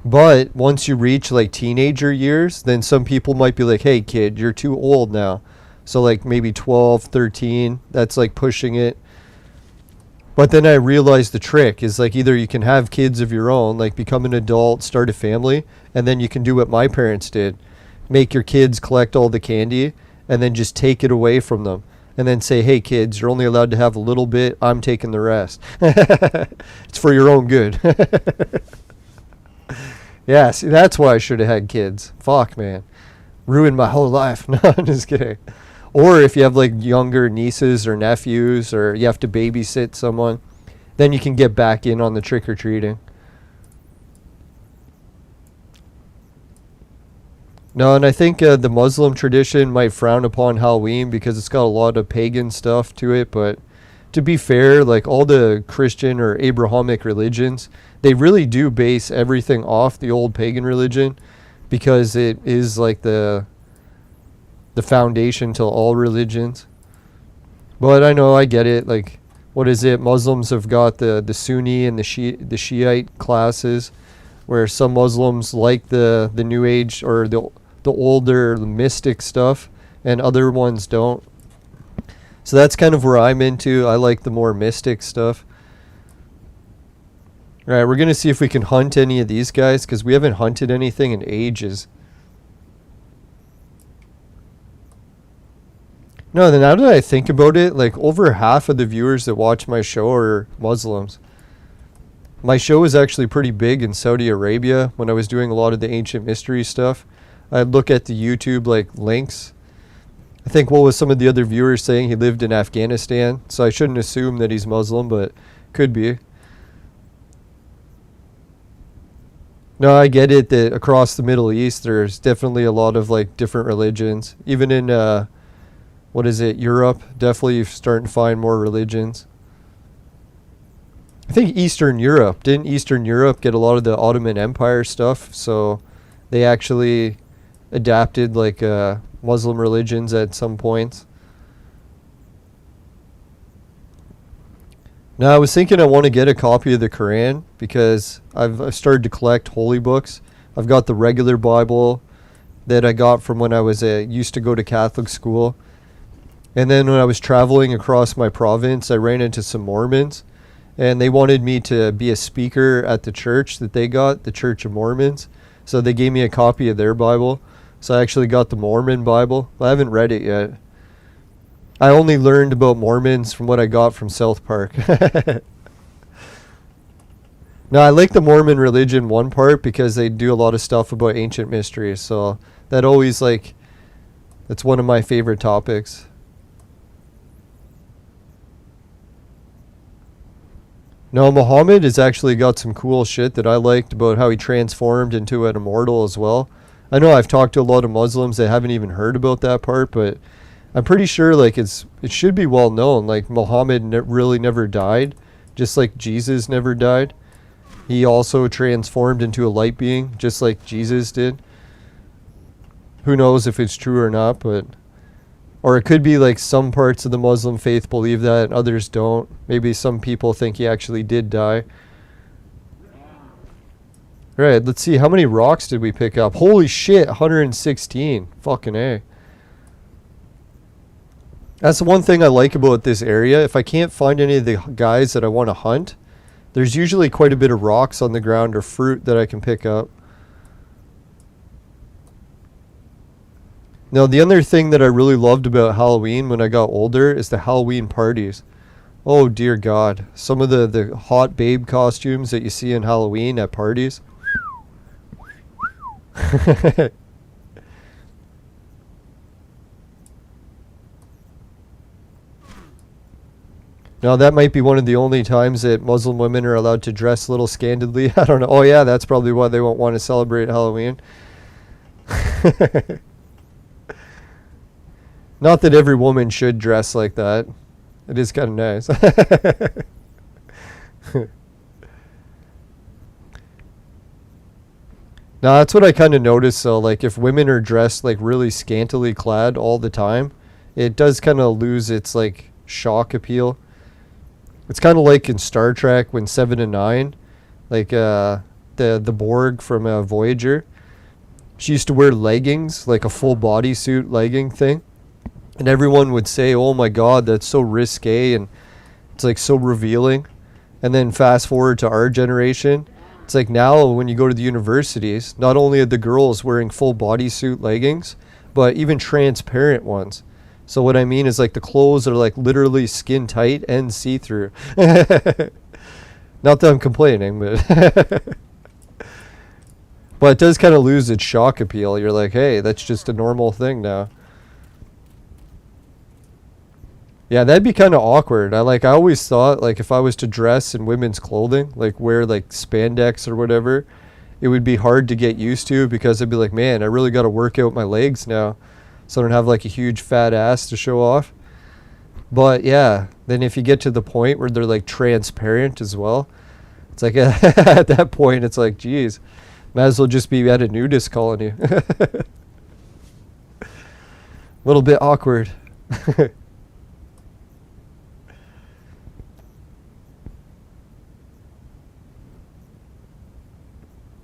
But once you reach like teenager years, then some people might be like, hey kid, you're too old now. So like maybe 12, 13, that's like pushing it. But then I realized the trick is like either you can have kids of your own, like become an adult, start a family, and then you can do what my parents did. Make your kids collect all the candy and then just take it away from them. And then say, hey kids, you're only allowed to have a little bit, I'm taking the rest. It's for your own good. Yeah, see, that's why I should have had kids. Fuck, man. Ruined my whole life. No, I'm just kidding. Or if you have like younger nieces or nephews or you have to babysit someone, then you can get back in on the trick-or-treating. No, and I think the Muslim tradition might frown upon Halloween because it's got a lot of pagan stuff to it, but to be fair, like all the Christian or Abrahamic religions, they really do base everything off the old pagan religion because it is like the foundation to all religions. But I know, I get it. Like, what is it? Muslims have got the Sunni and the Shiite classes, where some Muslims like the New Age or the older mystic stuff, and other ones don't. So that's kind of where I'm into. I like the more mystic stuff. All right, we're gonna see if we can hunt any of these guys because we haven't hunted anything in ages. No, then now that I think about it, like over half of the viewers that watch my show are Muslims. My show was actually pretty big in Saudi Arabia when I was doing a lot of the ancient mystery stuff. I'd look at the YouTube like links. I think what was some of the other viewers saying, he lived in Afghanistan, so I shouldn't assume that he's Muslim, but could be. No, I get it that across the Middle East there's definitely a lot of like different religions. Even in what is it, Europe, definitely you're starting to find more religions. I think Eastern Europe, didn't Eastern Europe get a lot of the Ottoman Empire stuff? So they actually adapted like Muslim religions at some points. Now I was thinking I want to get a copy of the Quran because I've started to collect holy books. I've got the regular Bible that I got from when I was used to go to Catholic school. And then when I was traveling across my province, I ran into some Mormons. And they wanted me to be a speaker at the church that they got, the Church of Mormons. So they gave me a copy of their Bible. So I actually got the Mormon Bible. I haven't read it yet. I only learned about Mormons from what I got from South Park. No, I like the Mormon religion one part because they do a lot of stuff about ancient mysteries. So that always like, that's one of my favorite topics. No, Muhammad has actually got some cool shit that I liked about how he transformed into an immortal as well. I know I've talked to a lot of Muslims that haven't even heard about that part, but I'm pretty sure like it should be well known. Like Muhammad really never died, just like Jesus never died. He also transformed into a light being, just like Jesus did. Who knows if it's true or not, but... Or it could be like some parts of the Muslim faith believe that and others don't. Maybe some people think he actually did die. Alright, let's see. How many rocks did we pick up? Holy shit, 116. Fucking A. That's the one thing I like about this area. If I can't find any of the guys that I want to hunt, there's usually quite a bit of rocks on the ground or fruit that I can pick up. Now, the other thing that I really loved about Halloween when I got older is the Halloween parties. Oh, dear God. Some of the hot babe costumes that you see in Halloween at parties. Now, that might be one of the only times that Muslim women are allowed to dress a little scantily. I don't know. Oh, yeah, that's probably why they won't want to celebrate Halloween. Not that every woman should dress like that. It is kind of nice. Now, that's what I kind of noticed, though. Like, if women are dressed, like, really scantily clad all the time, it does kind of lose its, like, shock appeal. It's kind of like in Star Trek when 7 and 9, like the Borg from Voyager, she used to wear leggings, like a full bodysuit legging thing, and everyone would say, "Oh my God, that's so risque," and it's like so revealing. And then fast forward to our generation, it's like now when you go to the universities, not only are the girls wearing full bodysuit leggings, but even transparent ones. So what I mean is like the clothes are like literally skin tight and see-through. Not that I'm complaining, but but it does kind of lose its shock appeal. You're like, hey, that's just a normal thing now. Yeah, that'd be kind of awkward. I always thought like if I was to dress in women's clothing, like wear like spandex or whatever, it would be hard to get used to because I'd be like, man, I really got to work out my legs now. So I don't have like a huge fat ass to show off. But yeah, then if you get to the point where they're like transparent as well, it's like at that point it's like, geez, might as well just be at a nudist colony. A little bit awkward.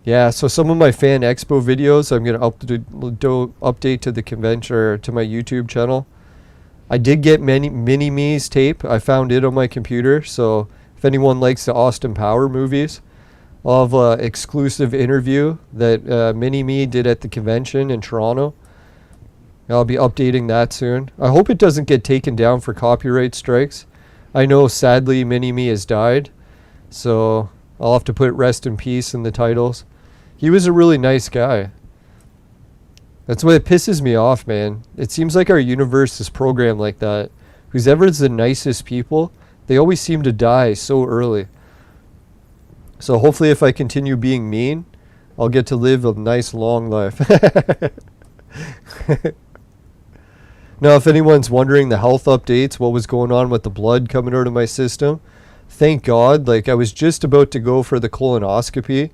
Yeah, so some of my fan expo videos I'm going to update to the convention or to my YouTube channel. I did get Mini-Me's tape. I found it on my computer. So if anyone likes the Austin Power movies, I'll have an exclusive interview that Mini-Me did at the convention in Toronto. I'll be updating that soon. I hope it doesn't get taken down for copyright strikes. I know sadly Mini-Me has died. So I'll have to put rest in peace in the titles. He was a really nice guy. That's what pisses me off, man. It seems like our universe is programmed like that. Who's ever's the nicest people, they always seem to die so early. So hopefully if I continue being mean, I'll get to live a nice long life. Now, if anyone's wondering the health updates, what was going on with the blood coming out of my system, thank God, like I was just about to go for the colonoscopy.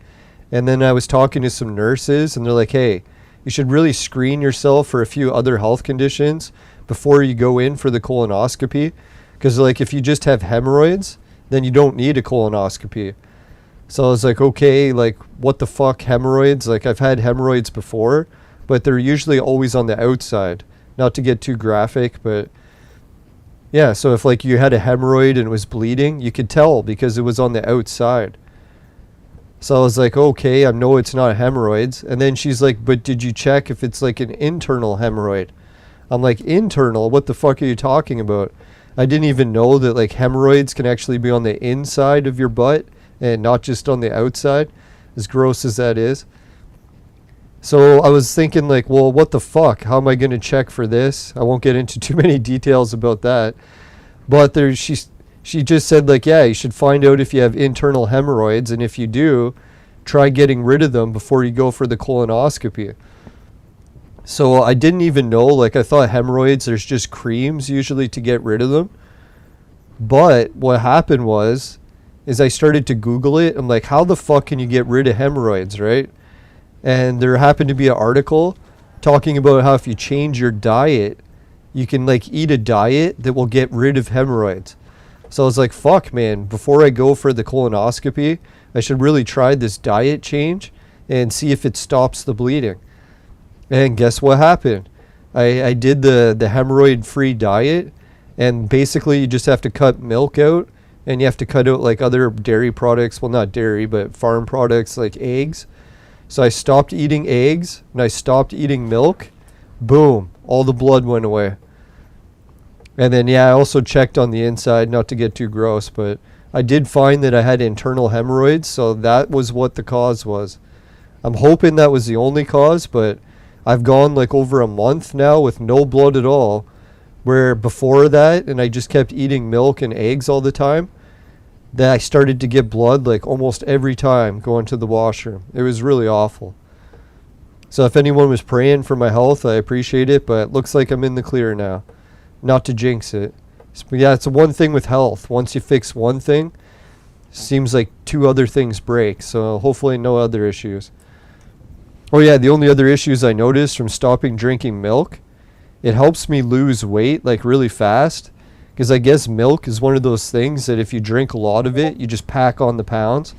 And then I was talking to some nurses and they're like, hey, you should really screen yourself for a few other health conditions before you go in for the colonoscopy. Because like if you just have hemorrhoids, then you don't need a colonoscopy. So I was like, okay, like what the fuck, hemorrhoids? Like I've had hemorrhoids before, but they're usually always on the outside. Not to get too graphic, but yeah, so if like you had a hemorrhoid and it was bleeding, you could tell because it was on the outside. So I was like, okay, I know it's not hemorrhoids. And then she's like, but did you check if it's like an internal hemorrhoid? I'm like, internal? What the fuck are you talking about? I didn't even know that like hemorrhoids can actually be on the inside of your butt and not just on the outside, as gross as that is. So I was thinking like, well, what the fuck? How am I going to check for this? I won't get into too many details about that. But she just said like, yeah, you should find out if you have internal hemorrhoids, and if you do, try getting rid of them before you go for the colonoscopy. So I didn't even know, like I thought hemorrhoids, there's just creams usually to get rid of them. But what happened is I started to Google it. I'm like, how the fuck can you get rid of hemorrhoids, right? And there happened to be an article talking about how if you change your diet, you can like eat a diet that will get rid of hemorrhoids. So I was like, fuck, man, before I go for the colonoscopy, I should really try this diet change and see if it stops the bleeding. And guess what happened? I did the hemorrhoid-free diet, and basically you just have to cut milk out, and you have to cut out like other dairy products. Well, not dairy, but farm products like eggs. So I stopped eating eggs, and I stopped eating milk. Boom, all the blood went away. And then, yeah, I also checked on the inside, not to get too gross, but I did find that I had internal hemorrhoids, so that was what the cause was. I'm hoping that was the only cause, but I've gone like over a month now with no blood at all, where before that, and I just kept eating milk and eggs all the time, that I started to get blood like almost every time going to the washroom. It was really awful. So if anyone was praying for my health, I appreciate it, but it looks like I'm in the clear now. Not to jinx it. But yeah, it's one thing with health. Once you fix one thing, seems like 2 other things break. So hopefully no other issues. Oh yeah, the only other issues I noticed from stopping drinking milk, it helps me lose weight like really fast. Because I guess milk is one of those things that if you drink a lot of it, you just pack on the pounds.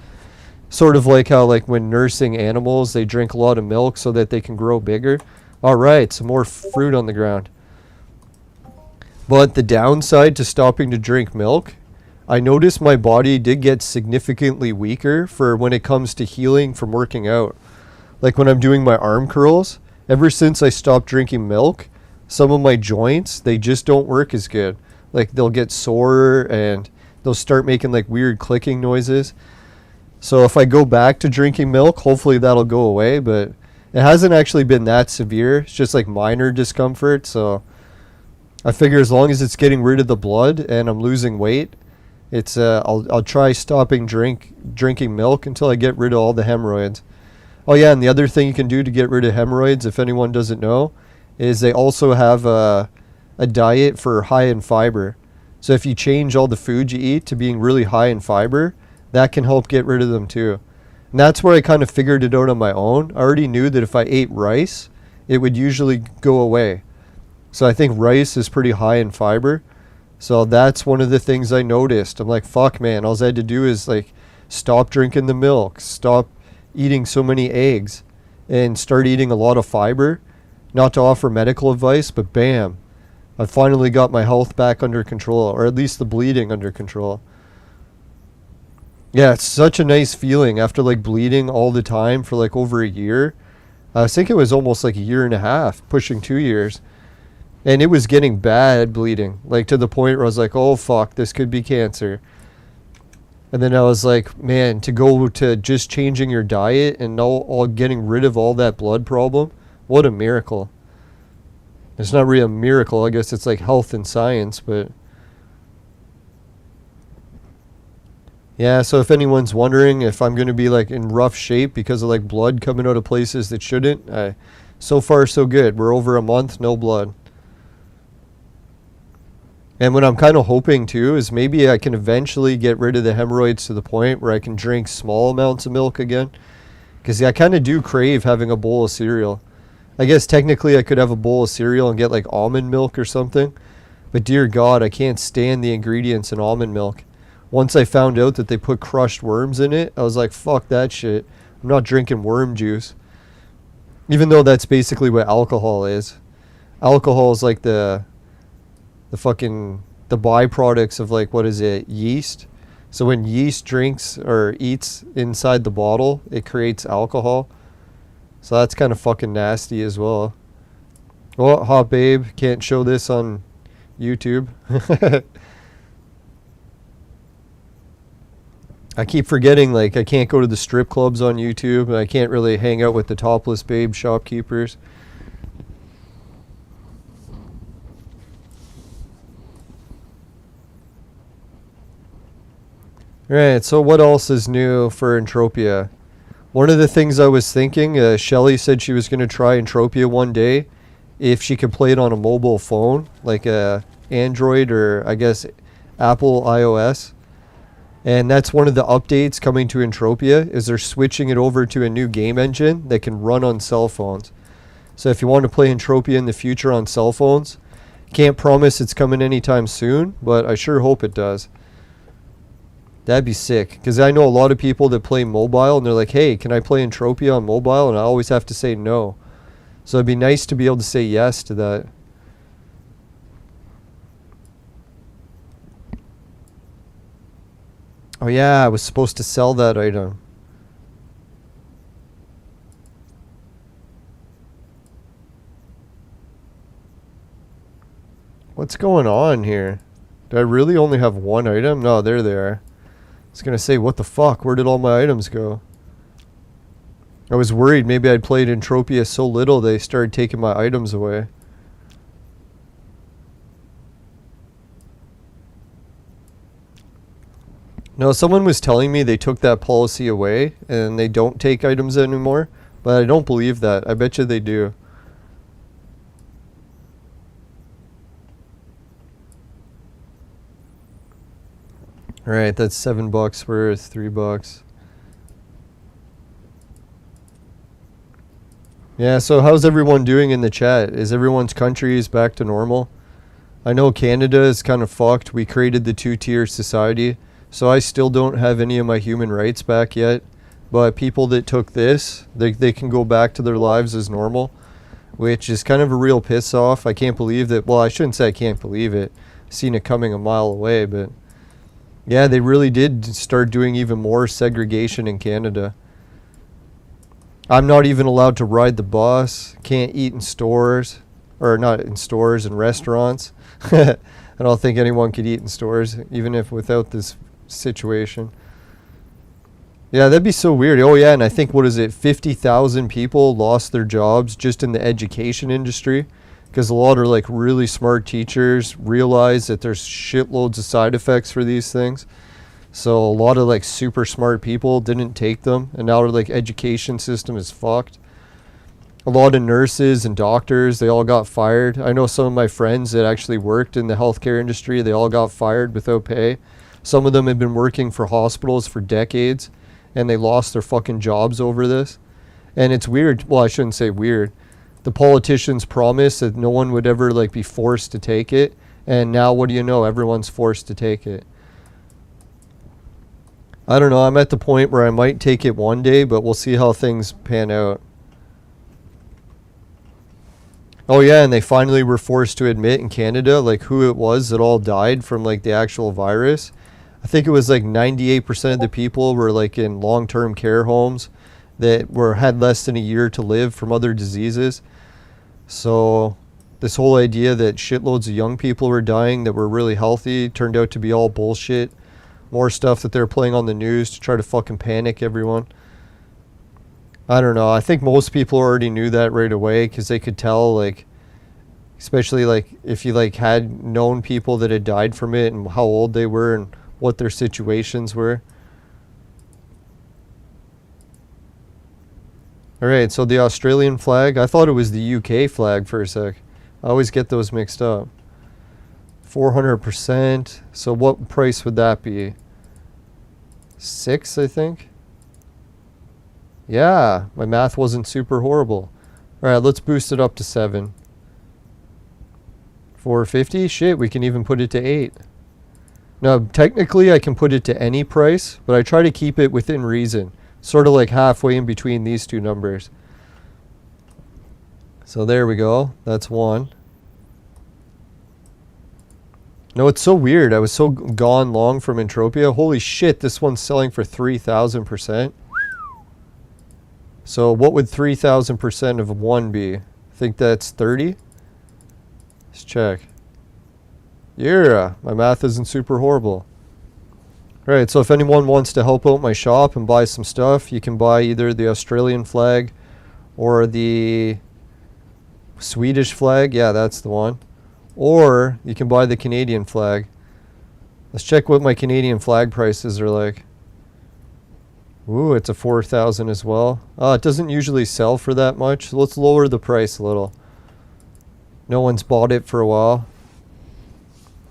Sort of like how like when nursing animals, they drink a lot of milk so that they can grow bigger. All right, some more fruit on the ground. But the downside to stopping to drink milk, I noticed my body did get significantly weaker for when it comes to healing from working out. Like when I'm doing my arm curls, ever since I stopped drinking milk, some of my joints, they just don't work as good. Like they'll get sore and they'll start making like weird clicking noises. So if I go back to drinking milk, hopefully that'll go away, but it hasn't actually been that severe. It's just like minor discomfort, so I figure as long as it's getting rid of the blood and I'm losing weight, it's I'll try stopping drinking milk until I get rid of all the hemorrhoids. Oh yeah, and the other thing you can do to get rid of hemorrhoids, if anyone doesn't know, is they also have a diet for high in fiber. So if you change all the food you eat to being really high in fiber, that can help get rid of them too. And that's where I kind of figured it out on my own. I already knew that if I ate rice, it would usually go away. So I think rice is pretty high in fiber. So that's one of the things I noticed. I'm like, fuck, man, all I had to do is like stop drinking the milk, stop eating so many eggs, and start eating a lot of fiber. Not to offer medical advice, but bam, I finally got my health back under control, or at least the bleeding under control. Yeah, it's such a nice feeling after like bleeding all the time for like over a year. I think it was almost like a year and a half, pushing 2 years. And it was getting bad bleeding, like to the point where I was like, oh fuck, this could be cancer. And then I was like, man, to go to just changing your diet and all getting rid of all that blood problem, what a miracle. It's not really a miracle, I guess it's like health and science, but yeah, so if anyone's wondering if I'm going to be like in rough shape because of like blood coming out of places that shouldn't, so far so good. We're over a month, no blood. And what I'm kind of hoping too is maybe I can eventually get rid of the hemorrhoids to the point where I can drink small amounts of milk again. Because I kind of do crave having a bowl of cereal. I guess technically I could have a bowl of cereal and get like almond milk or something. But dear God, I can't stand the ingredients in almond milk. Once I found out that they put crushed worms in it, I was like, fuck that shit. I'm not drinking worm juice. Even though that's basically what alcohol is. Alcohol is like the byproducts of like, what is it, yeast. So when yeast drinks or eats inside the bottle, it creates alcohol. So that's kind of fucking nasty as well. Oh, hot babe. Can't show this on YouTube. I keep forgetting, like, I can't go to the strip clubs on YouTube, and I can't really hang out with the topless babe shopkeepers. Alright, so what else is new for Entropia? One of the things I was thinking, Shelly said she was going to try Entropia one day if she could play it on a mobile phone, like a Android or I guess Apple iOS. And that's one of the updates coming to Entropia, is they're switching it over to a new game engine that can run on cell phones. So if you want to play Entropia in the future on cell phones, can't promise it's coming anytime soon, but I sure hope it does. That'd be sick, because I know a lot of people that play mobile and they're like, hey, can I play Entropia on mobile? And I always have to say no. So it'd be nice to be able to say yes to that. Oh yeah, I was supposed to sell that item. What's going on here? Do I really only have one item? No, there they are. I was going to say, what the fuck? Where did all my items go? I was worried maybe I'd played Entropia so little they started taking my items away. No, someone was telling me they took that policy away and they don't take items anymore, but I don't believe that. I bet you they do. Alright, that's $7 worth, $3. Yeah, so how's everyone doing in the chat? Is everyone's countries back to normal? I know Canada is kind of fucked. We created the two-tier society, so I still don't have any of my human rights back yet. But people that took this, they can go back to their lives as normal, which is kind of a real piss off. I can't believe that. Well, I shouldn't say I can't believe it. I've seen it coming a mile away, but yeah, they really did start doing even more segregation in Canada. I'm not even allowed to ride the bus, can't eat in stores, or not in stores and restaurants. I don't think anyone could eat in stores, even if without this situation. Yeah, that'd be so weird. Oh yeah, and I think, what is it, 50,000 people lost their jobs just in the education industry, because a lot of like really smart teachers realize that there's shitloads of side effects for these things. So a lot of like super smart people didn't take them, and now our like education system is fucked. A lot of nurses and doctors, they all got fired. I know some of my friends that actually worked in the healthcare industry, they all got fired without pay. Some of them had been working for hospitals for decades, and they lost their fucking jobs over this. And it's weird. Well, I shouldn't say weird. The politicians promised that no one would ever like be forced to take it, and now what do you know, everyone's forced to take it. I don't know, I'm at the point where I might take it one day, but we'll see how things pan out. Oh yeah, and they finally were forced to admit in Canada like who it was that all died from like the actual virus. I think it was like 98% of the people were like in long-term care homes that had less than a year to live from other diseases. So this whole idea that shitloads of young people were dying that were really healthy turned out to be all bullshit. More stuff that they're playing on the news to try to fucking panic everyone. I don't know. I think most people already knew that right away, because they could tell, like, especially like if you like had known people that had died from it and how old they were and what their situations were. Alright, so the Australian flag, I thought it was the UK flag for a sec. I always get those mixed up. 400%. So what price would that be? 6, I think. Yeah, my math wasn't super horrible. Alright, let's boost it up to 7. 450? Shit, we can even put it to 8. Now, technically I can put it to any price, but I try to keep it within reason. Sort of like halfway in between these two numbers. So there we go. That's 1. No, it's so weird. I was so gone long from Entropia. Holy shit, this one's selling for 3,000%. So what would 3,000% of 1 be? I think that's 30. Let's check. Yeah, my math isn't super horrible. Alright, so if anyone wants to help out my shop and buy some stuff, you can buy either the Australian flag or the Swedish flag. Yeah, that's the one. Or you can buy the Canadian flag. Let's check what my Canadian flag prices are like. Ooh, it's a 4,000 as well. It doesn't usually sell for that much. So let's lower the price a little. No one's bought it for a while.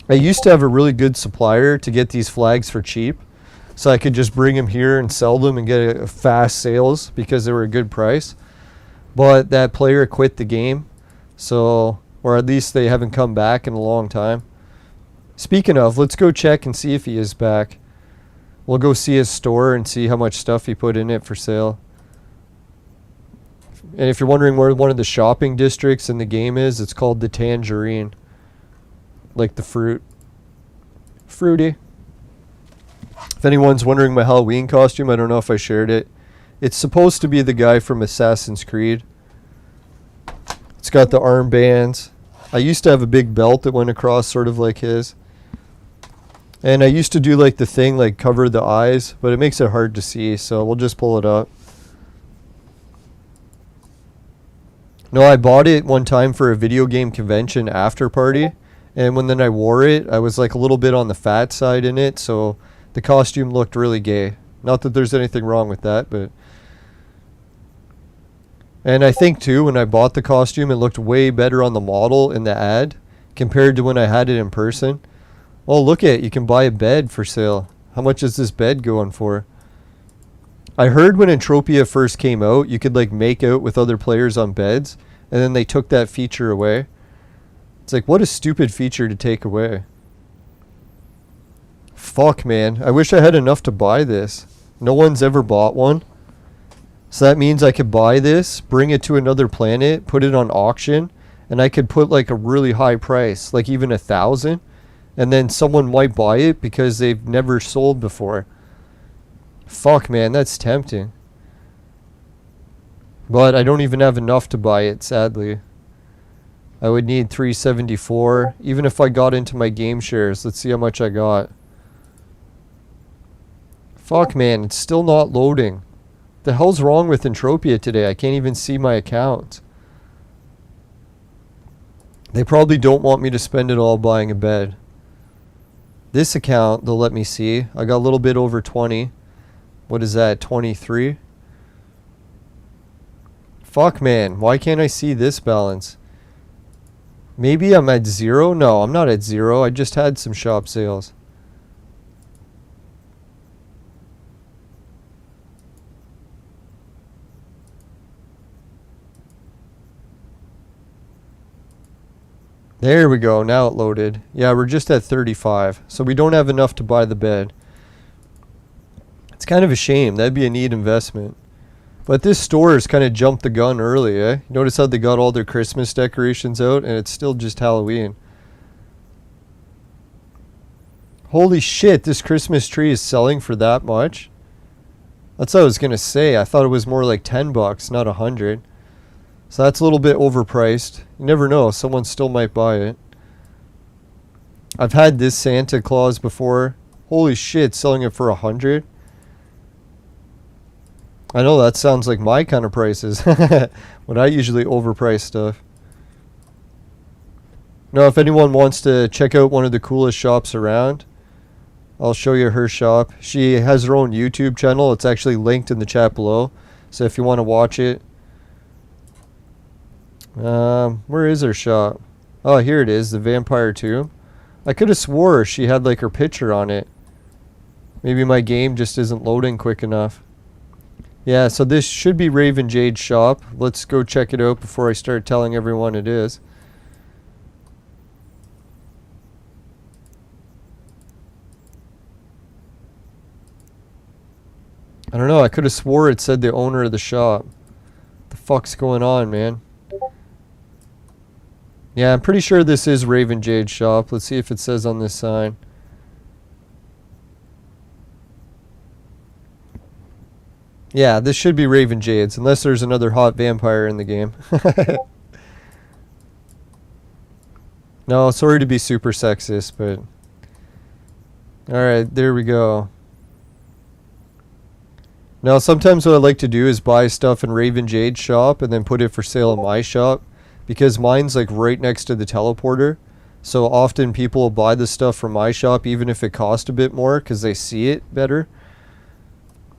I used to have a really good supplier to get these flags for cheap. So I could just bring them here and sell them and get a fast sales because they were a good price. But that player quit the game. So, or at least they haven't come back in a long time. Speaking of, let's go check and see if he is back. We'll go see his store and see how much stuff he put in it for sale. And if you're wondering where one of the shopping districts in the game is, it's called the Tangerine. Like the fruit. Fruity. If anyone's wondering my Halloween costume, I don't know if I shared it. It's supposed to be the guy from Assassin's Creed. It's got the armbands. I used to have a big belt that went across sort of like his. And I used to do like the thing like cover the eyes, but it makes it hard to see, so we'll just pull it up. No, I bought it one time for a video game convention after party, and when then I wore it, I was like a little bit on the fat side in it, so the costume looked really gay. Not that there's anything wrong with that, but... And I think too, when I bought the costume, it looked way better on the model in the ad compared to when I had it in person. Oh, look at it. You can buy a bed for sale. How much is this bed going for? I heard when Entropia first came out, you could like make out with other players on beds, and then they took that feature away. It's like, what a stupid feature to take away. Fuck, man. I wish I had enough to buy this. No one's ever bought one. So that means I could buy this, bring it to another planet, put it on auction, and I could put like a really high price, like even 1,000. And then someone might buy it because they've never sold before. Fuck, man, that's tempting. But I don't even have enough to buy it, sadly. I would need 374. Even if I got into my game shares, let's see how much I got. Fuck, man, it's still not loading. The hell's wrong with Entropia today? I can't even see my account. They probably don't want me to spend it all buying a bed. This account, they'll let me see. I got a little bit over 20. What is that, 23? Fuck, man. Why can't I see this balance? Maybe I'm at 0? No, I'm not at 0. I just had some shop sales. There we go, now it loaded. Yeah, we're just at 35, so we don't have enough to buy the bed. It's kind of a shame, that'd be a neat investment. But this store has kind of jumped the gun early, eh? Notice how they got all their Christmas decorations out, and it's still just Halloween. Holy shit, this Christmas tree is selling for that much? That's what I was gonna say, I thought it was more like 10 bucks, not 100. So that's a little bit overpriced. You never know, someone still might buy it. I've had this Santa Claus before. Holy shit, selling it for 100? I know that sounds like my kind of prices. When I usually overprice stuff. Now, if anyone wants to check out one of the coolest shops around, I'll show you her shop. She has her own YouTube channel. It's actually linked in the chat below. So if you want to watch it. Where is her shop? Oh, here it is, the Vampire Tomb. I could have swore she had like her picture on it. Maybe my game just isn't loading quick enough. Yeah, so this should be Raven Jade's shop. Let's go check it out before I start telling everyone it is. I don't know, I could have swore it said the owner of the shop. What the fuck's going on, man? Yeah, I'm pretty sure this is Raven Jade's shop. Let's see if it says on this sign. Yeah, this should be Raven Jade's, unless there's another hot vampire in the game. No, sorry to be super sexist, but... Alright, there we go. Now, sometimes what I like to do is buy stuff in Raven Jade's shop and then put it for sale in my shop. Because mine's like right next to the teleporter. So often people will buy the stuff from my shop even if it costs a bit more because they see it better.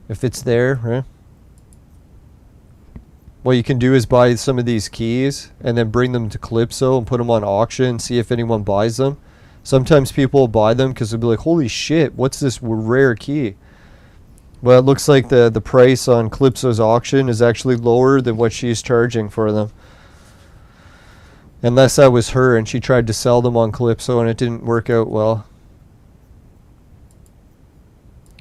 If it's there, right? What you can do is buy some of these keys and then bring them to Calypso and put them on auction and see if anyone buys them. Sometimes people will buy them because they'll be like, holy shit, what's this rare key? Well, it looks like the price on Calypso's auction is actually lower than what she's charging for them. Unless that was her and she tried to sell them on Calypso and it didn't work out well.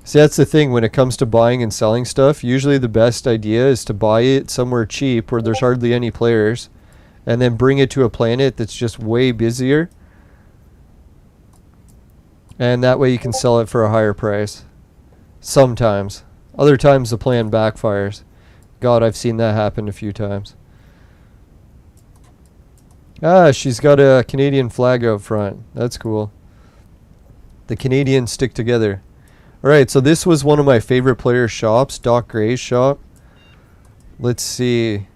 See, that's the thing when it comes to buying and selling stuff. Usually the best idea is to buy it somewhere cheap where there's hardly any players. And then bring it to a planet that's just way busier. And that way you can sell it for a higher price. Sometimes. Other times the plan backfires. God, I've seen that happen a few times. Ah, she's got a Canadian flag out front. That's cool. The Canadians stick together. Alright, so this was one of my favorite player shops, Doc Gray's shop. Let's see.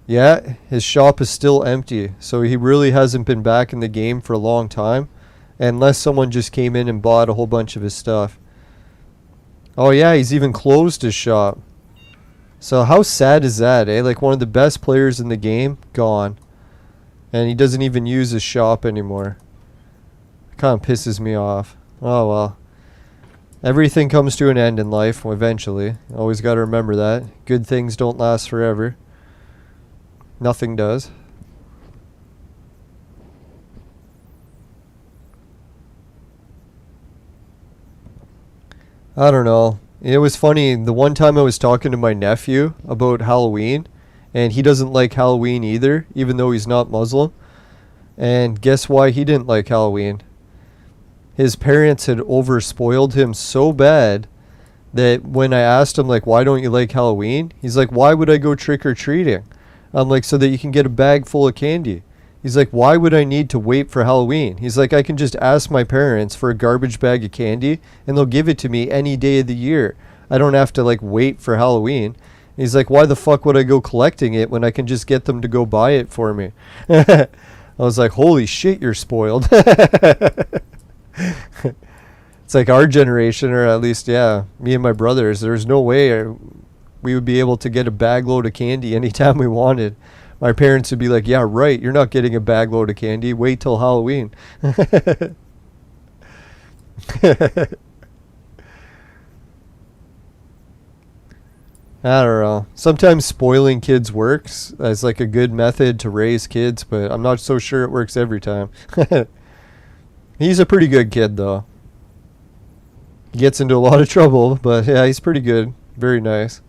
Yeah, his shop is still empty, so he really hasn't been back in the game for a long time. Unless someone just came in and bought a whole bunch of his stuff. Oh yeah, he's even closed his shop. So how sad is that, eh? Like one of the best players in the game, gone. And he doesn't even use his shop anymore. Kind of pisses me off. Oh well. Everything comes to an end in life eventually. Always got to remember that. Good things don't last forever. Nothing does. I don't know. It was funny. The one time I was talking to my nephew about Halloween, and he doesn't like Halloween either, even though he's not Muslim. And guess why he didn't like Halloween? His parents had overspoiled him so bad that when I asked him, like, why don't you like Halloween? He's like, why would I go trick-or-treating? I'm like, so that you can get a bag full of candy. He's like, why would I need to wait for Halloween? He's like, I can just ask my parents for a garbage bag of candy and they'll give it to me any day of the year. I don't have to like wait for Halloween. He's like, why the fuck would I go collecting it when I can just get them to go buy it for me? I was like, holy shit, you're spoiled. It's like our generation, or at least, yeah, me and my brothers, there's no way we would be able to get a bag load of candy anytime we wanted. My parents would be like, yeah, right, you're not getting a bag load of candy. Wait till Halloween. I don't know. Sometimes spoiling kids works as like a good method to raise kids, but I'm not so sure it works every time. He's a pretty good kid, though. He gets into a lot of trouble, but yeah, he's pretty good. Very nice.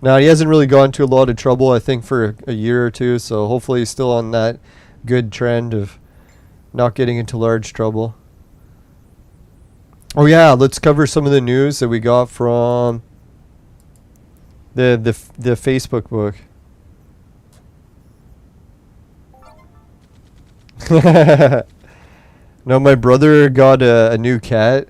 Now, he hasn't really gone to a lot of trouble, I think, for a year or two, so hopefully he's still on that good trend of not getting into large trouble. Oh yeah, let's cover some of the news that we got from the Facebook book. No, my brother got a new cat,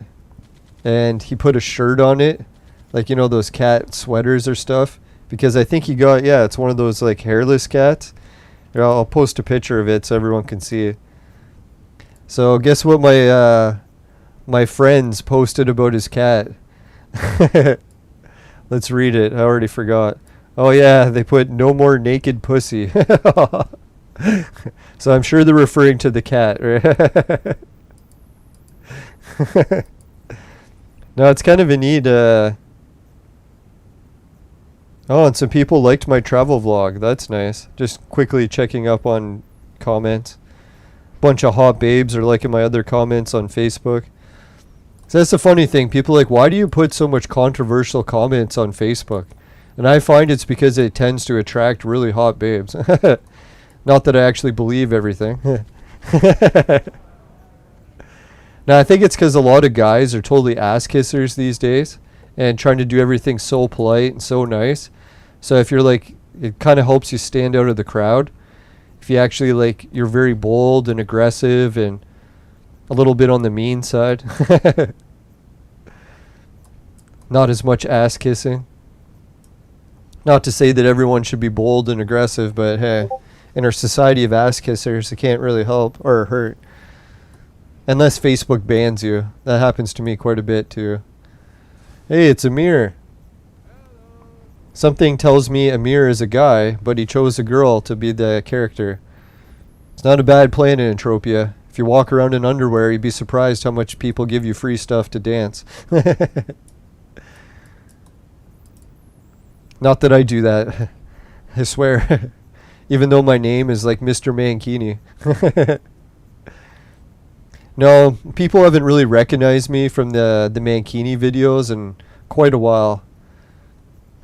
and he put a shirt on it, like, you know, those cat sweaters or stuff, because I think he got, yeah, it's one of those like hairless cats. Here, I'll post a picture of it so everyone can see it. So guess what my friends posted about his cat. Let's read it. I already forgot. Oh yeah, they put no more naked pussy. So I'm sure they're referring to the cat, right? No, it's kind of a neat. Oh, and some people liked my travel vlog. That's nice. Just quickly checking up on comments. Bunch of hot babes are liking my other comments on Facebook. So that's the funny thing. People are like, why do you put so much controversial comments on Facebook? And I find it's because it tends to attract really hot babes. Not that I actually believe everything. Now, I think it's because a lot of guys are totally ass kissers these days and trying to do everything so polite and so nice. So if you're like, it kind of helps you stand out of the crowd. if you actually like, you're very bold and aggressive and a little bit on the mean side. Not as much ass kissing. Not to say that everyone should be bold and aggressive, but hey, in our society of ass kissers, it can't really help or hurt. Unless Facebook bans you. That happens to me quite a bit too. Hey, it's Amir. Something tells me Amir is a guy, but he chose a girl to be the character. It's not a bad plan in Entropia. If you walk around in underwear, you'd be surprised how much people give you free stuff to dance. Not that I do that. I swear. Even though my name is like Mr. Mankini. No, people haven't really recognized me from the Mankini videos in quite a while.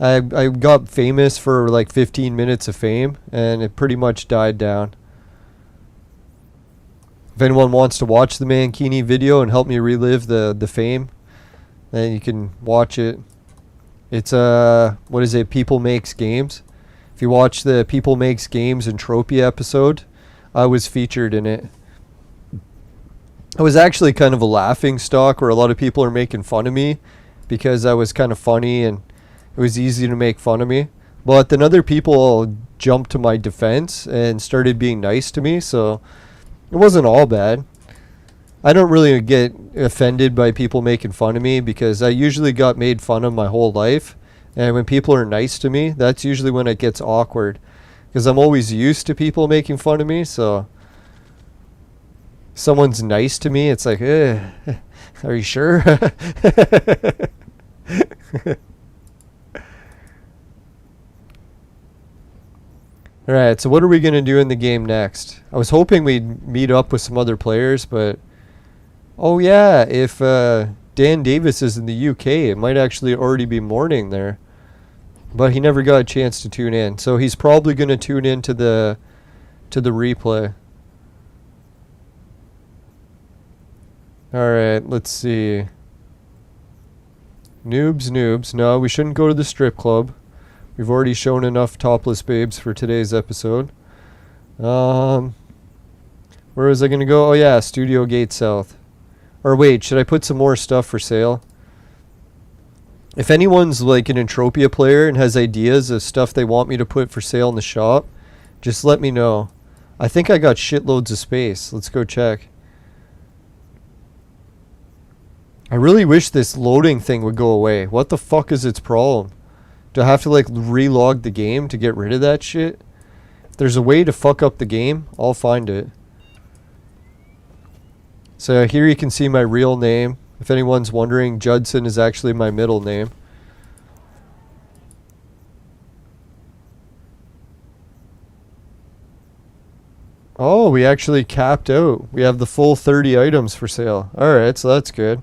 I got famous for like 15 minutes of fame, and it pretty much died down. If anyone wants to watch the Mankini video and help me relive the fame, then you can watch it. It's what is it? People Makes Games. If you watch the People Makes Games Entropia episode, I was featured in it. I was actually kind of a laughing stock where a lot of people are making fun of me because I was kind of funny and it was easy to make fun of me. But then other people jumped to my defense and started being nice to me, so it wasn't all bad. I don't really get offended by people making fun of me because I usually got made fun of my whole life. And when people are nice to me, that's usually when it gets awkward. Because I'm always used to people making fun of me, so someone's nice to me, it's like, are you sure? Alright, so what are we going to do in the game next? I was hoping we'd meet up with some other players, but oh yeah, if Dan Davis is in the UK, it might actually already be morning there. But he never got a chance to tune in, so he's probably going to tune in to the replay. Alright, let's see. Noobs. No, we shouldn't go to the strip club. We've already shown enough topless babes for today's episode. Where was I going to go? Oh yeah, Studio Gate South. Or wait, should I put some more stuff for sale? If anyone's like an Entropia player and has ideas of stuff they want me to put for sale in the shop, just let me know. I think I got shitloads of space. Let's go check. I really wish this loading thing would go away. What the fuck is its problem? Do I have to like relog the game to get rid of that shit? If there's a way to fuck up the game, I'll find it. So here you can see my real name. If anyone's wondering, Judson is actually my middle name. Oh, we actually capped out. We have the full 30 items for sale. Alright, so that's good.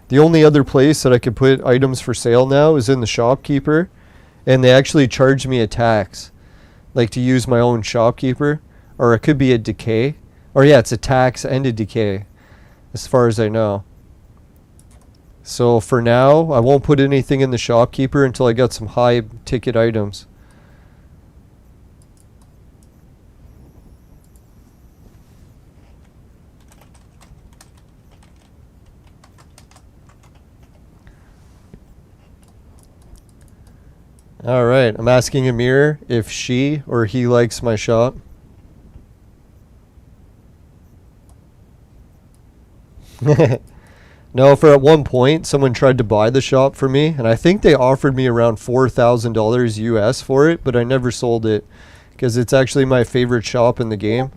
The only other place that I could put items for sale now is in the shopkeeper. And they actually charge me a tax. Like to use my own shopkeeper. Or it could be a decay. Or yeah, it's a tax and a decay. As far as I know. So for now, I won't put anything in the shopkeeper until I got some high ticket items. Alright, I'm asking Amir if she or he likes my shop. No, for at one point, someone tried to buy the shop for me, and I think they offered me around $4,000 US for it, but I never sold it, because it's actually my favorite shop in the game.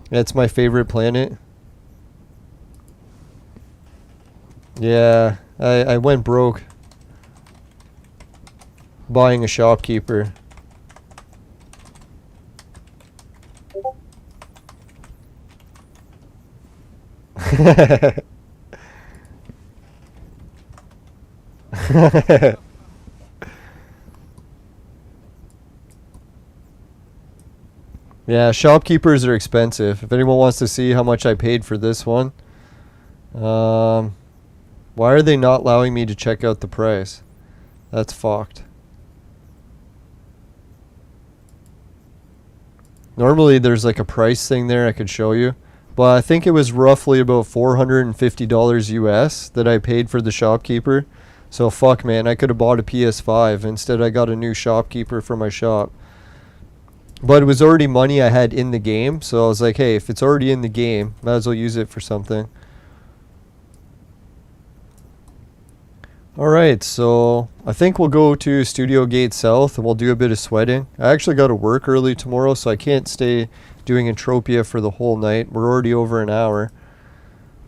It's my favorite planet. Yeah, I went broke buying a shopkeeper. Yeah, shopkeepers are expensive. If anyone wants to see how much I paid for this one. Why are they not allowing me to check out the price? That's fucked. Normally there's like a price thing there I could show you. But I think it was roughly about $450 US that I paid for the shopkeeper. So fuck man, I could have bought a PS5. Instead I got a new shopkeeper for my shop. But it was already money I had in the game. So I was like, hey, if it's already in the game, might as well use it for something. Alright, so I think we'll go to Studio Gate South and we'll do a bit of sweating. I actually got to work early tomorrow, so I can't stay doing Entropia for the whole night. We're already over an hour.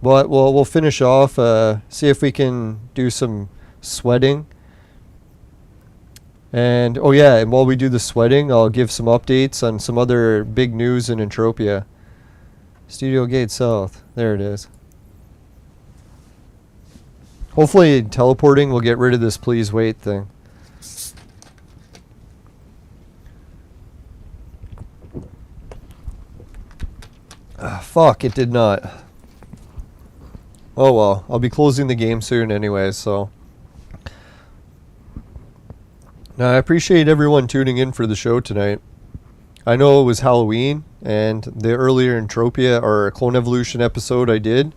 But we'll finish off, see if we can do some sweating. And, oh yeah, and while we do the sweating, I'll give some updates on some other big news in Entropia. Studio Gate South, there it is. Hopefully teleporting will get rid of this please wait thing. Fuck, it did not. Oh well, I'll be closing the game soon anyway, so. Now I appreciate everyone tuning in for the show tonight. I know it was Halloween, and the earlier Entropia or Clone Evolution episode I did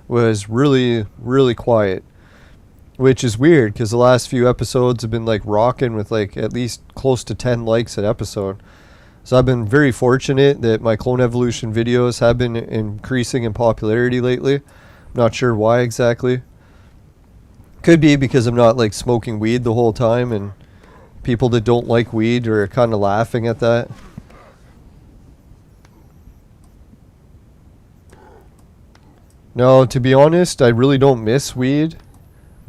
was really, really quiet. Which is weird, because the last few episodes have been like rocking with like at least close to 10 likes an episode. So I've been very fortunate that my Clone Evolution videos have been increasing in popularity lately. I'm not sure why exactly. Could be because I'm not like smoking weed the whole time and people that don't like weed are kind of laughing at that. No, to be honest, I really don't miss weed.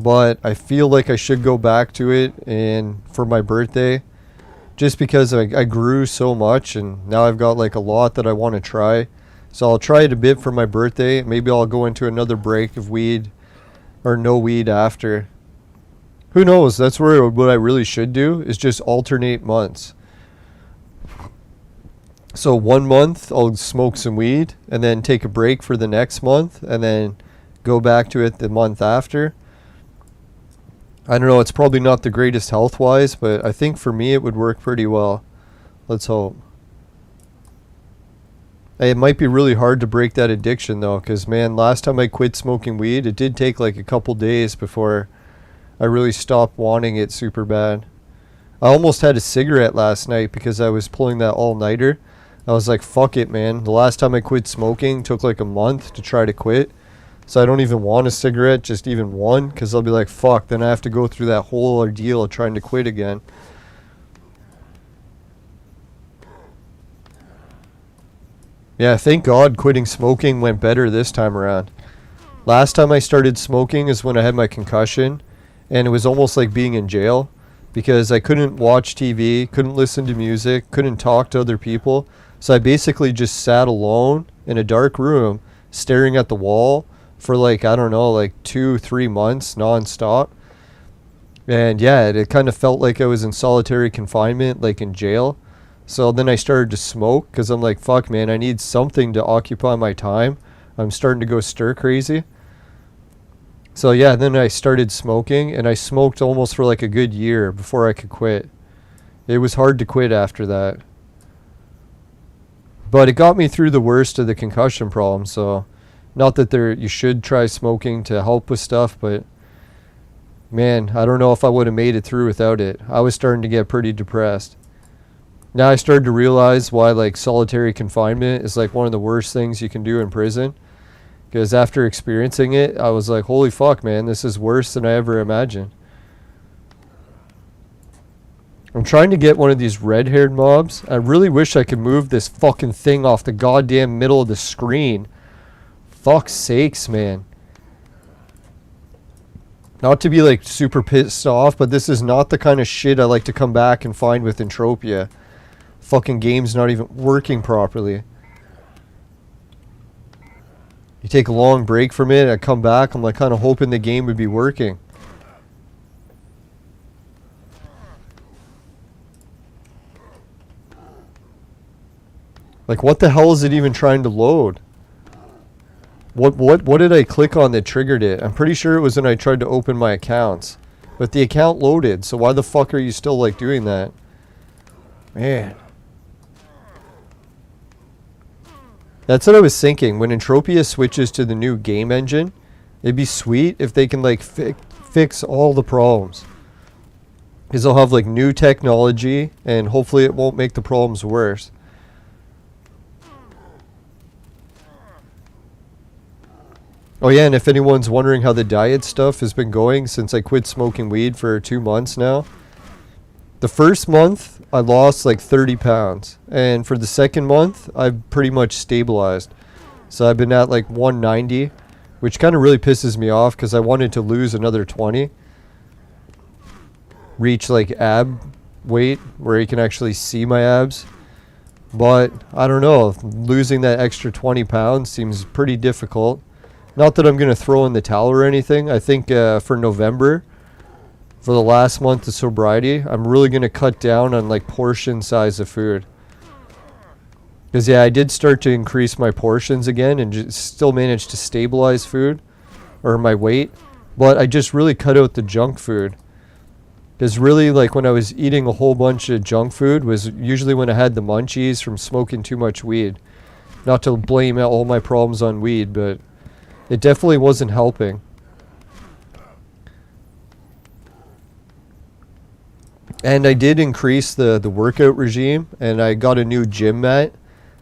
But I feel like I should go back to it and for my birthday, just because I grew so much and now I've got like a lot that I want to try. So I'll try it a bit for my birthday. Maybe I'll go into another break of weed or no weed after. Who knows? That's where what I really should do is just alternate months. So 1 month I'll smoke some weed and then take a break for the next month and then go back to it the month after. I don't know, it's probably not the greatest health-wise, but I think for me it would work pretty well. Let's hope. Hey, it might be really hard to break that addiction though, because man, last time I quit smoking weed, it did take like a couple days before I really stopped wanting it super bad. I almost had a cigarette last night because I was pulling that all-nighter. I was like, fuck it, man. The last time I quit smoking took like a month to try to quit. So I don't even want a cigarette, just even one, because I'll be like, fuck, then I have to go through that whole ordeal of trying to quit again. Yeah, thank God quitting smoking went better this time around. Last time I started smoking is when I had my concussion, and it was almost like being in jail, because I couldn't watch TV, couldn't listen to music, couldn't talk to other people. So I basically just sat alone in a dark room, staring at the wall, for like, I don't know, like 2-3 months non-stop. And yeah, it kind of felt like I was in solitary confinement, like in jail. So then I started to smoke because I'm like, fuck man, I need something to occupy my time. I'm starting to go stir crazy. So yeah, then I started smoking and I smoked almost for like a good year before I could quit. It was hard to quit after that. But it got me through the worst of the concussion problem, so not that you should try smoking to help with stuff, but man, I don't know if I would have made it through without it. I was starting to get pretty depressed. Now I started to realize why like solitary confinement is like one of the worst things you can do in prison. Because after experiencing it, I was like, holy fuck, man, this is worse than I ever imagined. I'm trying to get one of these red-haired mobs. I really wish I could move this fucking thing off the goddamn middle of the screen. Fuck's sakes, man. Not to be like super pissed off, but this is not the kind of shit I like to come back and find with Entropia. Fucking game's not even working properly. You take a long break from it, I come back, I'm like kind of hoping the game would be working. Like what the hell is it even trying to load? What did I click on that triggered it? I'm pretty sure it was when I tried to open my accounts. But the account loaded, so why the fuck are you still like doing that? Man. That's what I was thinking. When Entropia switches to the new game engine, it'd be sweet if they can like fix all the problems. Because they'll have like new technology, and hopefully it won't make the problems worse. Oh yeah, and if anyone's wondering how the diet stuff has been going since I quit smoking weed for 2 months now, the first month I lost like 30 pounds, and for the second month I've pretty much stabilized. So I've been at like 190, which kind of really pisses me off because I wanted to lose another 20, reach like ab weight where you can actually see my abs. But I don't know, losing that extra 20 pounds seems pretty difficult. Not that I'm going to throw in the towel or anything. I think for November, for the last month of sobriety, I'm really going to cut down on like portion size of food. Because yeah, I did start to increase my portions again and still managed to stabilize food or my weight. But I just really cut out the junk food. Because really, like when I was eating a whole bunch of junk food was usually when I had the munchies from smoking too much weed. Not to blame all my problems on weed, but it definitely wasn't helping. And I did increase the workout regime, and I got a new gym mat,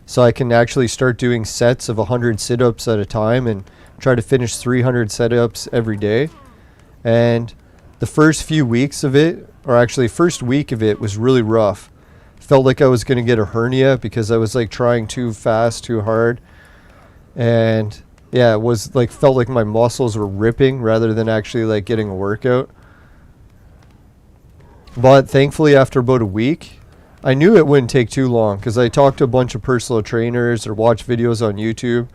so I can actually start doing sets of 100 sit-ups at a time and try to finish 300 sit-ups every day. And the first few weeks of it, or actually first week of it, was really rough. Felt like I was going to get a hernia because I was like trying too fast, too hard. And yeah, it was like, felt like my muscles were ripping rather than actually like getting a workout. But thankfully after about a week, I knew it wouldn't take too long because I talked to a bunch of personal trainers or watched videos on YouTube,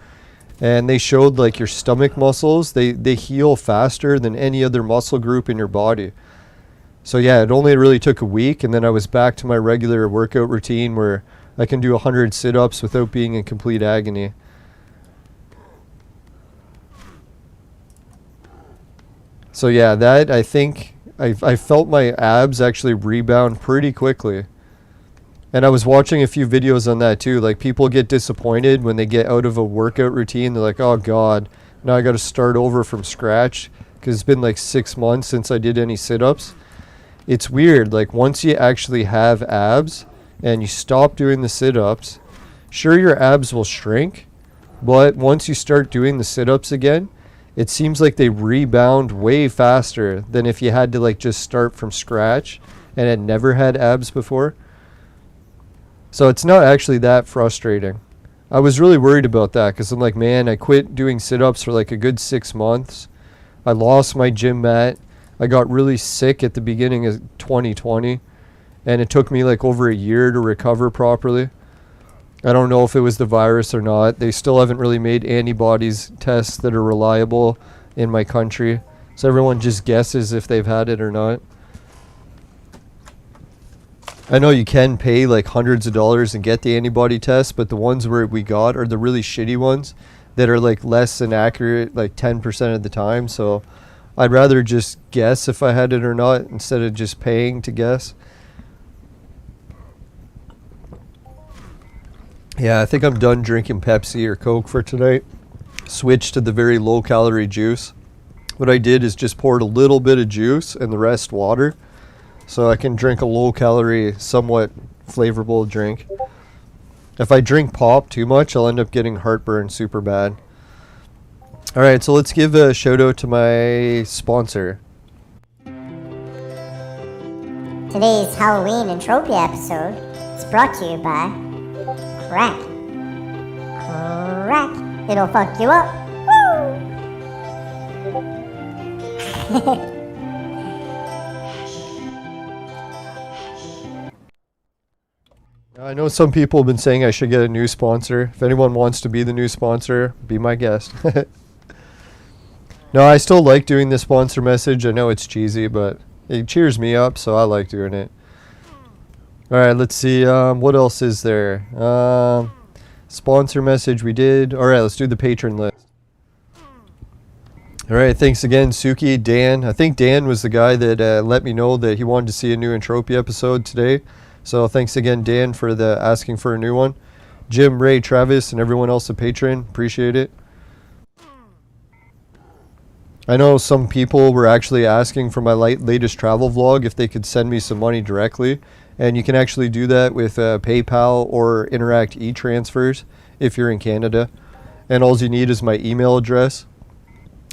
and they showed like your stomach muscles, they heal faster than any other muscle group in your body. So yeah, it only really took a week, and then I was back to my regular workout routine where I can do 100 sit-ups without being in complete agony. So yeah, that I think I felt my abs actually rebound pretty quickly. And I was watching a few videos on that too. Like people get disappointed when they get out of a workout routine. They're like, oh God, now I got to start over from scratch because it's been like 6 months since I did any sit-ups. It's weird. Like once you actually have abs and you stop doing the sit-ups, sure your abs will shrink, but once you start doing the sit-ups again, it seems like they rebound way faster than if you had to like just start from scratch and had never had abs before. So it's not actually that frustrating. I was really worried about that because I'm like, man, I quit doing sit-ups for like a good 6 months. I lost my gym mat. I got really sick at the beginning of 2020, and it took me like over a year to recover properly. I don't know if it was the virus or not. They still haven't really made antibodies tests that are reliable in my country. So everyone just guesses if they've had it or not. I know you can pay like hundreds of dollars and get the antibody test, but the ones where we got are the really shitty ones that are like less than accurate, like 10% of the time. So I'd rather just guess if I had it or not instead of just paying to guess. Yeah, I think I'm done drinking Pepsi or Coke for tonight. Switched to the very low calorie juice. What I did is just poured a little bit of juice and the rest water, so I can drink a low calorie, somewhat flavorful drink. If I drink pop too much, I'll end up getting heartburn super bad. Alright, so let's give a shout out to my sponsor. Today's Halloween Entropia episode is brought to you by Crunk. Crack. It'll fuck you up. Woo! I know some people have been saying I should get a new sponsor. If anyone wants to be the new sponsor, be my guest. No, I still like doing the sponsor message. I know it's cheesy, but it cheers me up, so I like doing it. Alright, let's see. What else is there? Sponsor message we did. Alright, let's do the patron list. Alright, thanks again, Suki, Dan. I think Dan was the guy that let me know that he wanted to see a new Entropia episode today. So thanks again, Dan, for the asking for a new one. Jim, Ray, Travis, and everyone else a patron. Appreciate it. I know some people were actually asking for my latest travel vlog if they could send me some money directly. And you can actually do that with PayPal or Interact e-transfers if you're in Canada. And all you need is my email address.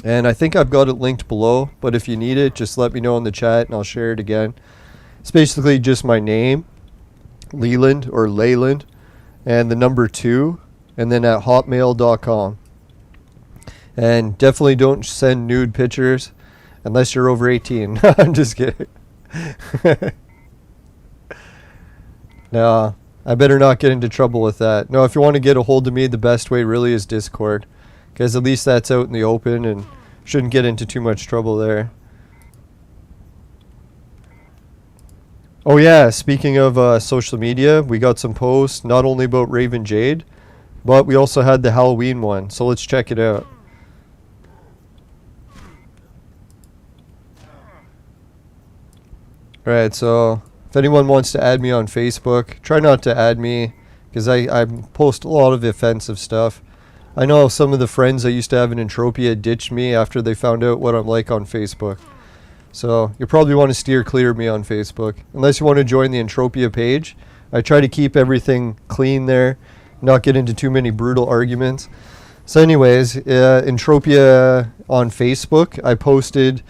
And I think I've got it linked below, but if you need it, just let me know in the chat and I'll share it again. It's basically just my name, Leland or Leyland, and the number 2, and then at hotmail.com. And definitely don't send nude pictures unless you're over 18. I'm just kidding. No, I better not get into trouble with that. No, if you want to get a hold of me, the best way really is Discord. Because at least that's out in the open and shouldn't get into too much trouble there. Oh yeah, speaking of social media, we got some posts not only about Raven Jade, but we also had the Halloween one. So let's check it out. Alright, so if anyone wants to add me on Facebook, try not to add me because I post a lot of offensive stuff. I know some of the friends I used to have in Entropia ditched me after they found out what I'm like on Facebook. So you probably want to steer clear of me on Facebook. Unless you want to join the Entropia page. I try to keep everything clean there, not get into too many brutal arguments. So anyways, Entropia on Facebook, I posted,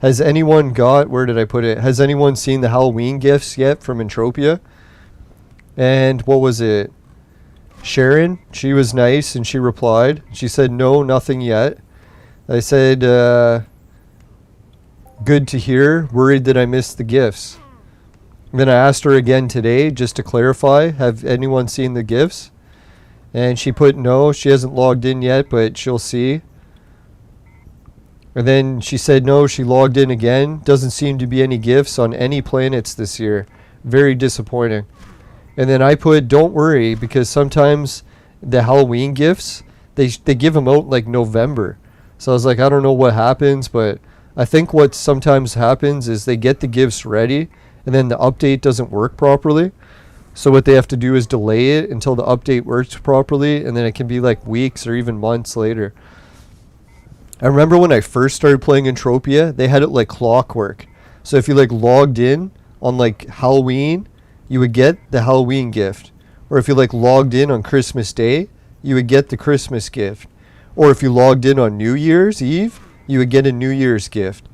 has anyone got, where did I put it? Has anyone seen the Halloween gifts yet from Entropia? And what was it? Sharon, she was nice and she replied. She said, no, nothing yet. I said, good to hear. Worried that I missed the gifts. And then I asked her again today just to clarify, have anyone seen the gifts? And she put no, she hasn't logged in yet, but she'll see. And then she said no, she logged in again. Doesn't seem to be any gifts on any planets this year. Very disappointing. And then I put, don't worry, because sometimes the Halloween gifts, they give them out like November. So I was like, I don't know what happens, but I think what sometimes happens is they get the gifts ready, and then the update doesn't work properly. So what they have to do is delay it until the update works properly, and then it can be like weeks or even months later. I remember when I first started playing Entropia, they had it like clockwork. So if you like logged in on like Halloween, you would get the Halloween gift. Or if you like logged in on Christmas Day, you would get the Christmas gift. Or if you logged in on New Year's Eve, you would get a New Year's gift.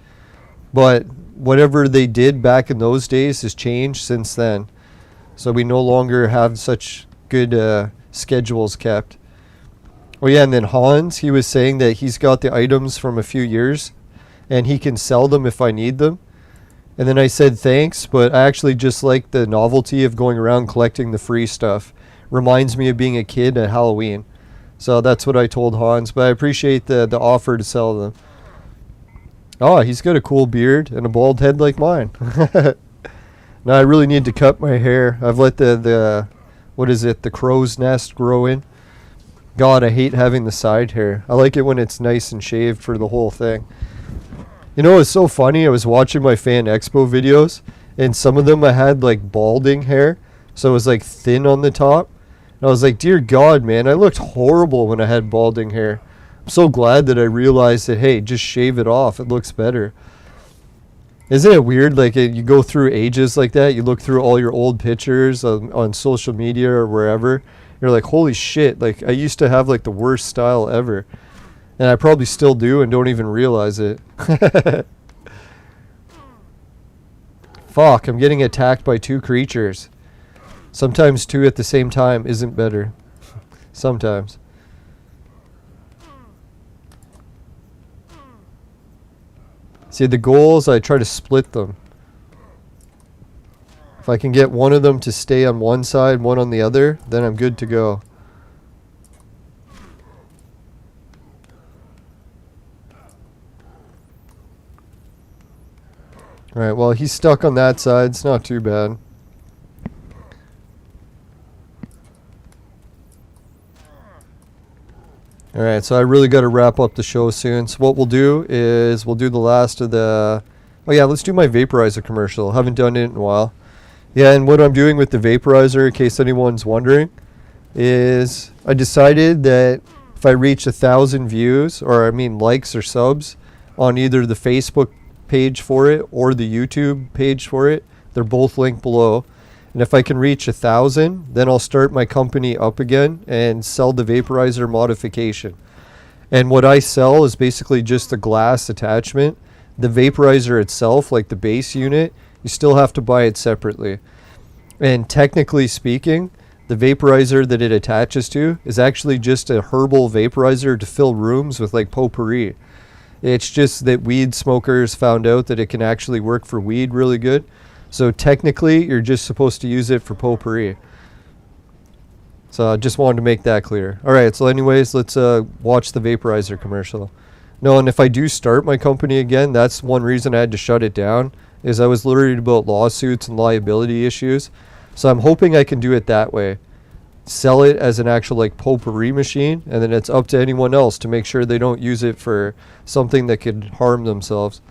But whatever they did back in those days has changed since then. So we no longer have such good schedules kept. Oh yeah, and then Hans, he was saying that he's got the items from a few years and he can sell them if I need them. And then I said thanks, but I actually just like the novelty of going around collecting the free stuff. Reminds me of being a kid at Halloween. So that's what I told Hans, but I appreciate the offer to sell them. Oh, he's got a cool beard and a bald head like mine. Now I really need to cut my hair. I've let the what is it, the crow's nest grow in. God, I hate having the side hair. I like it when it's nice and shaved for the whole thing. You know, it's so funny. I was watching my Fan Expo videos, and some of them I had like balding hair, so it was like thin on the top. And I was like, dear God, man, I looked horrible when I had balding hair. I'm so glad that I realized that, hey, just shave it off. It looks better. Isn't it weird? Like you go through ages like that. You look through all your old pictures on social media or wherever. You're like, holy shit, like I used to have like the worst style ever. And I probably still do and don't even realize it. Fuck, I'm getting attacked by 2 creatures. Sometimes 2 at the same time isn't better. Sometimes. See, the goals, I try to split them. If I can get one of them to stay on one side, one on the other, then I'm good to go. Alright, well, he's stuck on that side. It's not too bad. Alright, so I really got to wrap up the show soon. So what we'll do is we'll do the last of the... Oh yeah, let's do my Vaporizer commercial. Haven't done it in a while. Yeah, and what I'm doing with the Vaporizer, in case anyone's wondering, is I decided that if I reach 1,000 views, or I mean likes or subs, on either the Facebook page for it or the YouTube page for it, they're both linked below. And if I can reach 1,000, then I'll start my company up again and sell the vaporizer modification. And what I sell is basically just the glass attachment. The vaporizer itself, like the base unit, you still have to buy it separately. And technically speaking, the vaporizer that it attaches to is actually just a herbal vaporizer to fill rooms with like potpourri. It's just that weed smokers found out that it can actually work for weed really good. So technically, you're just supposed to use it for potpourri. So I just wanted to make that clear. All right, so anyways, let's watch the vaporizer commercial. No, and if I do start my company again, that's one reason I had to shut it down, is I was worried about lawsuits and liability issues. So I'm hoping I can do it that way. Sell it as an actual like potpourri machine, and then it's up to anyone else to make sure they don't use it for something that could harm themselves,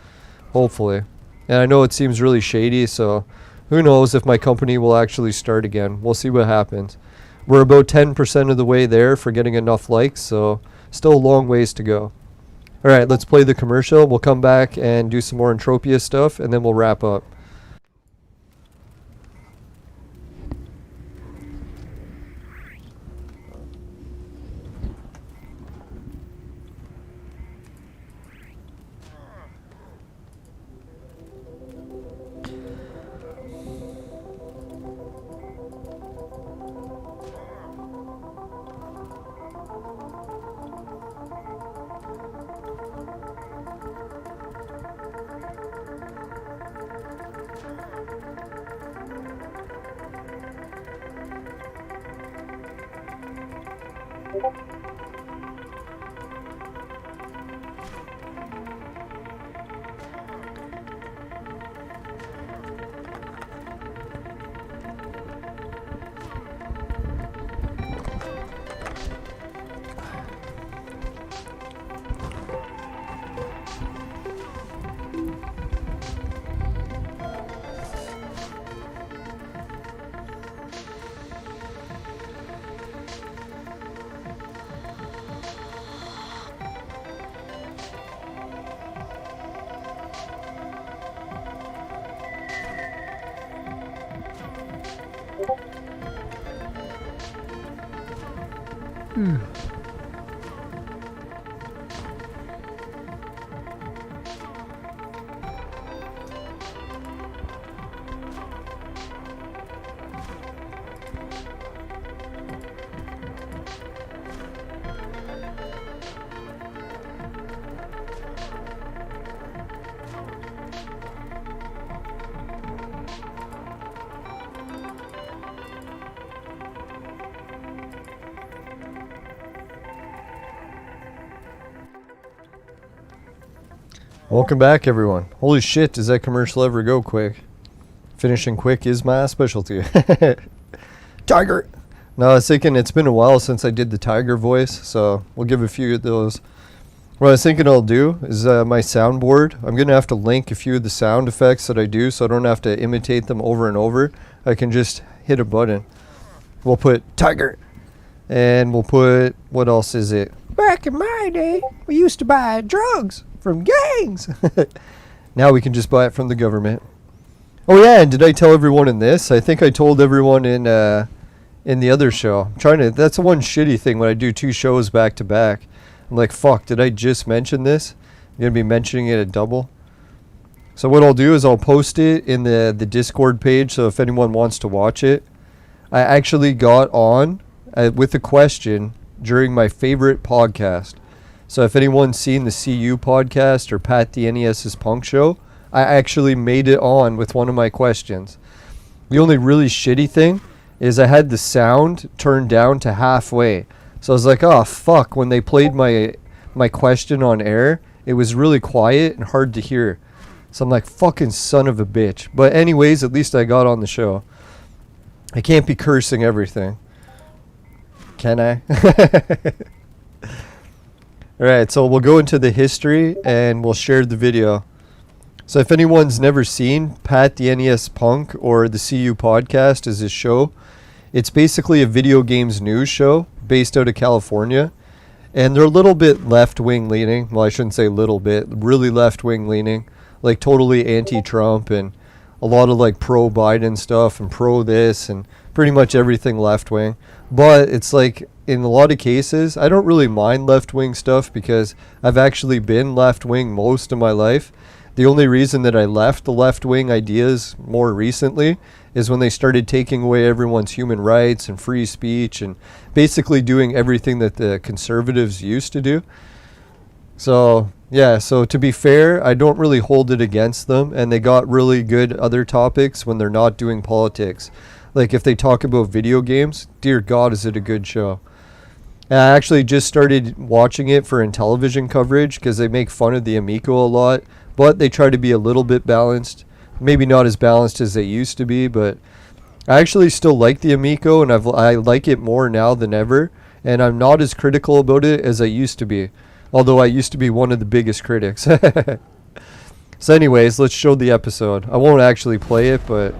hopefully. And I know it seems really shady, so who knows if my company will actually start again. We'll see what happens. We're about 10% of the way there for getting enough likes, so still a long ways to go. Alright, let's play the commercial. We'll come back and do some more Entropia stuff, and then we'll wrap up. Welcome back, everyone. Holy shit, does that commercial ever go quick? Finishing quick is my specialty. Tiger! No, I was thinking it's been a while since I did the tiger voice, so we'll give a few of those. What I was thinking I'll do is my soundboard. I'm going to have to link a few of the sound effects that I do so I don't have to imitate them over and over. I can just hit a button. We'll put tiger. And we'll put, what else is it? Back in my day, we used to buy drugs from gangs. Now we can just buy it from the government. Oh yeah, and did I tell everyone in this? I think I told everyone in the other show. That's the one shitty thing when I do two shows back to back. I'm like, fuck, did I just mention this? I'm going to be mentioning it at double. So what I'll do is I'll post it in the Discord page, so if anyone wants to watch it. I actually got on with a question during my favorite podcast. So if anyone's seen the CU podcast or Pat the NES's Punk Show, I actually made it on with one of my questions. The only really shitty thing is I had the sound turned down to halfway. So I was like, oh fuck, when they played my question on air, it was really quiet and hard to hear. So I'm like, fucking son of a bitch. But anyways, at least I got on the show. I can't be cursing everything. Can I? Alright, so we'll go into the history and we'll share the video. So if anyone's never seen Pat the NES Punk or the CU podcast as his show, It's basically a video games news show based out of California. And they're a little bit left-wing leaning. Well, I shouldn't say little bit. Really left-wing leaning. Like totally anti-Trump and a lot of like pro-Biden stuff and pro-this and pretty much everything left-wing. But it's like in a lot of cases, I don't really mind left-wing stuff because I've actually been left-wing most of my life. The only reason that I left the left-wing ideas more recently is when they started taking away everyone's human rights and free speech and basically doing everything that the conservatives used to do. So, yeah, so to be fair, I don't really hold it against them, and they got really good other topics when they're not doing politics. Like if they talk about video games, dear God, is it a good show. And I actually just started watching it for Intellivision coverage because they make fun of the Amico a lot, but they try to be a little bit balanced. Maybe not as balanced as they used to be, but I actually still like the Amico, and I like it more now than ever, and I'm not as critical about it as I used to be, although I used to be one of the biggest critics. So anyways, let's show the episode. I won't actually play it, but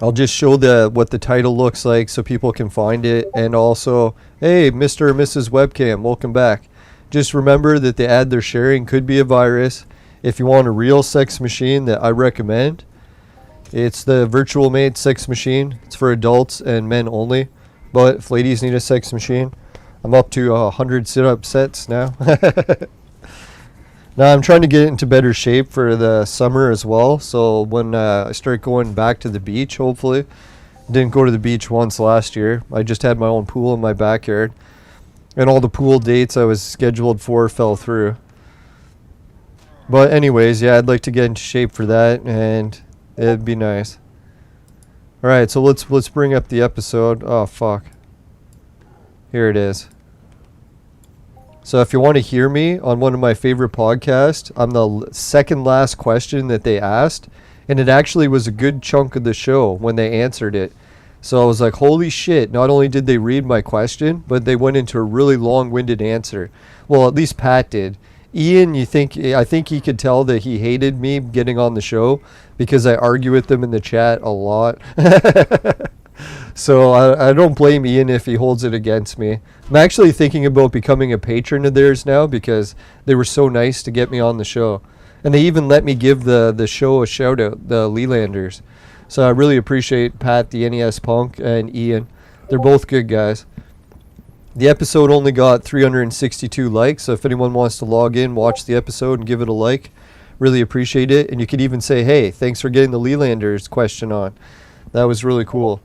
I'll just show what the title looks like so people can find it, and also, hey, Mr. or Mrs. Webcam, welcome back. Just remember that the ad they're sharing could be a virus. If you want a real sex machine that I recommend, it's the Virtual Mate sex machine. It's for adults and men only. But if ladies need a sex machine, I'm up to 100 sit-up sets now. Now I'm trying to get into better shape for the summer as well. So when I start going back to the beach, hopefully. Didn't go to the beach once last year. I just had my own pool in my backyard. And all the pool dates I was scheduled for fell through. But anyways, yeah, I'd like to get into shape for that, and it'd be nice. Alright, so let's bring up the episode. Oh, fuck. Here it is. So if you want to hear me on one of my favorite podcasts, I'm the second last question that they asked, and it actually was a good chunk of the show when they answered it. So I was like, holy shit, not only did they read my question, but they went into a really long-winded answer. Well, at least Pat did. Ian, I think he could tell that he hated me getting on the show because I argue with them in the chat a lot. So I don't blame Ian if he holds it against me. I'm actually thinking about becoming a patron of theirs now because they were so nice to get me on the show. And they even let me give the show a shout out, the Lelanders. So I really appreciate Pat, the NES Punk, and Ian. They're both good guys. The episode only got 362 likes, so if anyone wants to log in, watch the episode, and give it a like, really appreciate it. And you could even say, hey, thanks for getting the Lelanders question on. That was really cool.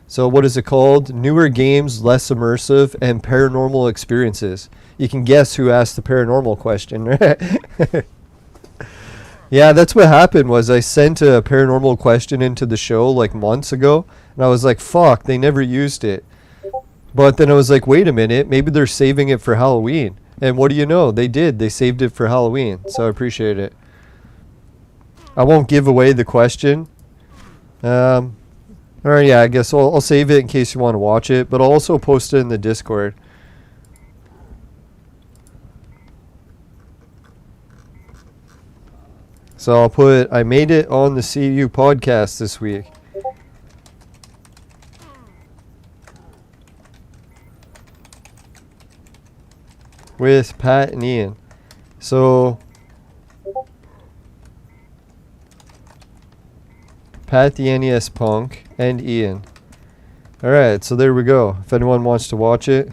So what is it called? Newer games, less immersive, and paranormal experiences. You can guess who asked the paranormal question, right? Yeah, that's what happened was I sent a paranormal question into the show like months ago, and I was like, fuck, they never used it. But then I was like, wait a minute, maybe they're saving it for Halloween. And what do you know? They did. They saved it for Halloween. So I appreciate it. I won't give away the question. Or yeah, I guess I'll save it in case you want to watch it. But I'll also post it in the Discord. So I'll put, I made it on the CU podcast this week. With Pat and Ian. So Pat the NES Punk and Ian. Alright, so there we go. If anyone wants to watch it.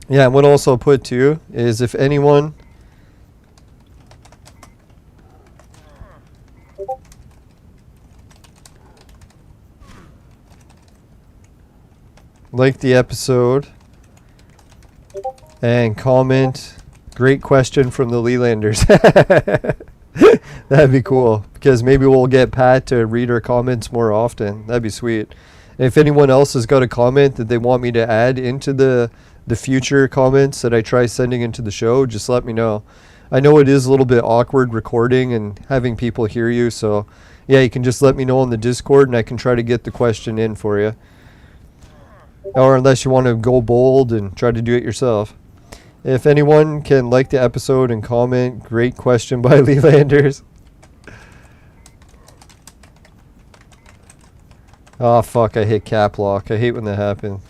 Yeah, and what I'll also put too is if anyone liked the episode and comment, great question from the Lelanders. That'd be cool, because maybe we'll get Pat to read our comments more often. That'd be sweet. And if anyone else has got a comment that they want me to add into the future comments that I try sending into the show, just let me know. I know it is a little bit awkward recording and having people hear you, so yeah, you can just let me know on the Discord and I can try to get the question in for you. Or unless you want to go bold and try to do it yourself. If anyone can like the episode and comment, great question by Lelanders. Oh, fuck, I hit cap lock. I hate when that happens.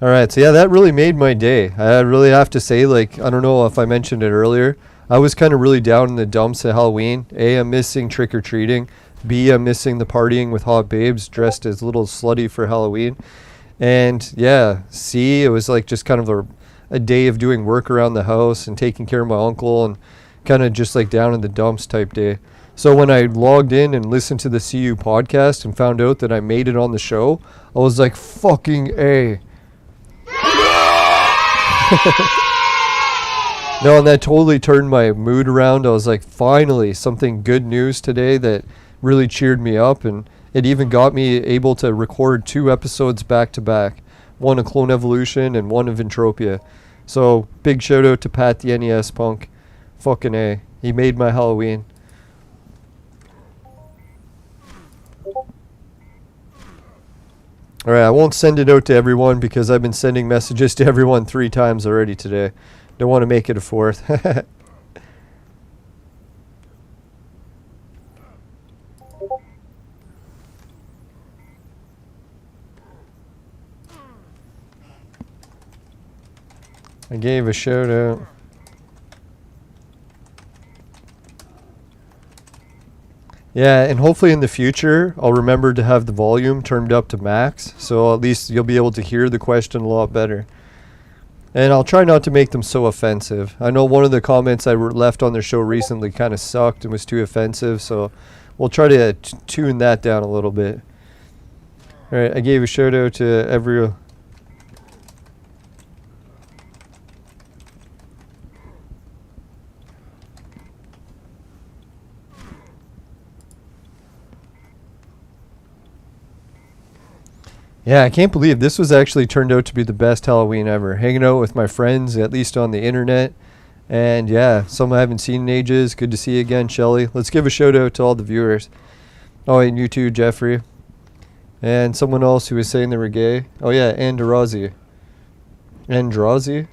Alright, so yeah, that really made my day. I really have to say, like, I don't know if I mentioned it earlier. I was kind of really down in the dumps at Halloween. A, I'm missing trick-or-treating. B, I'm missing the partying with hot babes dressed as little slutty for Halloween. And yeah, C, it was like just kind of a day of doing work around the house and taking care of my uncle and kind of just like down in the dumps type day. So when I logged in and listened to the CU podcast and found out that I made it on the show, I was like, fucking A. No, and that totally turned my mood around. I was like, finally, something good news today that really cheered me up, and it even got me able to record 2 episodes back to back, one of Clone Evolution and one of Entropia. So big shout out to Pat the NES punk. Fucking A. He made my Halloween. Alright, I won't send it out to everyone because I've been sending messages to everyone 3 times already today. Don't want to make it a 4th. I gave a shout out. Yeah, and hopefully in the future, I'll remember to have the volume turned up to max, so at least you'll be able to hear the question a lot better. And I'll try not to make them so offensive. I know one of the comments I left on their show recently kind of sucked and was too offensive, so we'll try to tune that down a little bit. Alright, I gave a shout out to every... Yeah, I can't believe this was actually turned out to be the best Halloween ever. Hanging out with my friends, at least on the internet. And yeah, some I haven't seen in ages. Good to see you again, Shelly. Let's give a shout out to all the viewers. Oh, and you too, Jeffrey. And someone else who was saying they were gay. Oh yeah, Andrazi. Andrazi?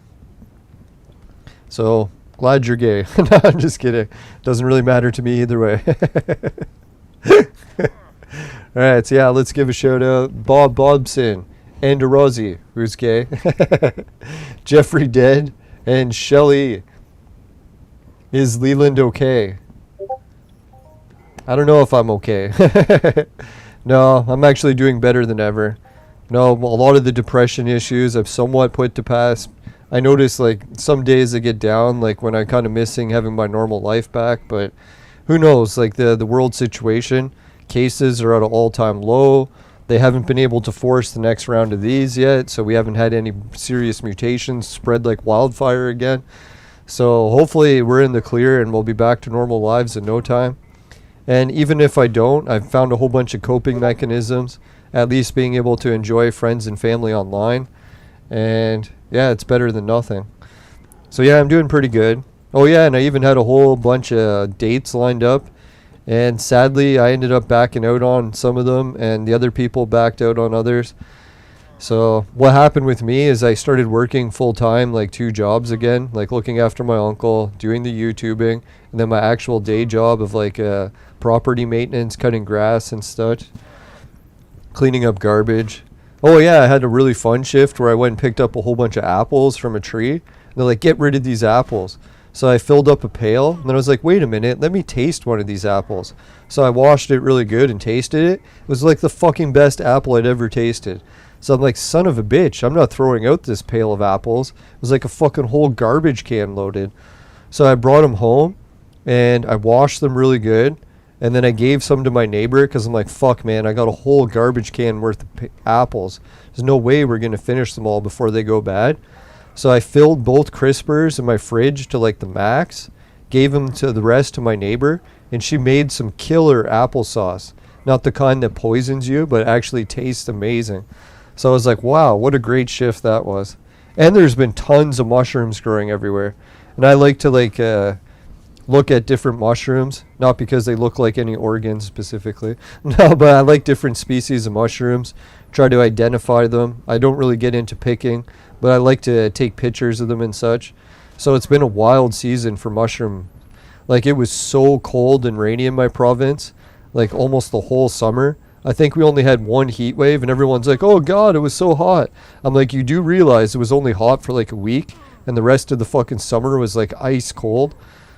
So, glad you're gay. No, I'm just kidding. Doesn't really matter to me either way. Alright, so yeah, let's give a shout out. Bob Bobson, Andarosi, who's gay, Jeffrey Dead, and Shelly. Is Leland okay? I don't know if I'm okay. No, I'm actually doing better than ever. No, a lot of the depression issues I've somewhat put to pass. I notice like some days I get down, like when I'm kind of missing having my normal life back, but who knows, like the world situation. Cases are at an all-time low. They haven't been able to force the next round of these yet, so we haven't had any serious mutations spread like wildfire again. So hopefully we're in the clear and we'll be back to normal lives in no time. And even if I don't, I've found a whole bunch of coping mechanisms, at least being able to enjoy friends and family online. And yeah, it's better than nothing. So yeah, I'm doing pretty good. Oh yeah, and I even had a whole bunch of dates lined up. And sadly, I ended up backing out on some of them, and the other people backed out on others. So what happened with me is I started working full-time, like 2 jobs again, like looking after my uncle, doing the YouTubing, and then my actual day job of like property maintenance, cutting grass and stuff, cleaning up garbage. Oh yeah, I had a really fun shift where I went and picked up a whole bunch of apples from a tree. And they're like, get rid of these apples. So I filled up a pail, and then I was like, wait a minute, let me taste one of these apples. So I washed it really good and tasted it. It was like the fucking best apple I'd ever tasted. So I'm like, son of a bitch, I'm not throwing out this pail of apples. It was like a fucking whole garbage can loaded. So I brought them home, and I washed them really good, and then I gave some to my neighbor, because I'm like, fuck, man, I got a whole garbage can worth of apples. There's no way we're going to finish them all before they go bad. So I filled both crispers in my fridge to like the max, gave them to the rest to my neighbor, and she made some killer applesauce. Not the kind that poisons you, but actually tastes amazing. So I was like, wow, what a great shift that was. And there's been tons of mushrooms growing everywhere. And I like to like look at different mushrooms, not because they look like any organs specifically. No, but I like different species of mushrooms, try to identify them. I don't really get into picking, but I like to take pictures of them and such. So it's been a wild season for mushroom. Like, it was so cold and rainy in my province, like almost the whole summer. I think we only had one heat wave, and everyone's like, oh God, it was so hot. I'm like, you do realize it was only hot for like a week, and the rest of the fucking summer was like ice cold.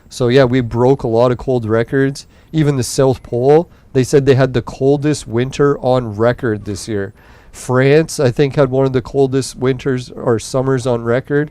So yeah, we broke a lot of cold records. Even the South Pole, they said they had the coldest winter on record this year. France, I think, had one of the coldest winters or summers on record.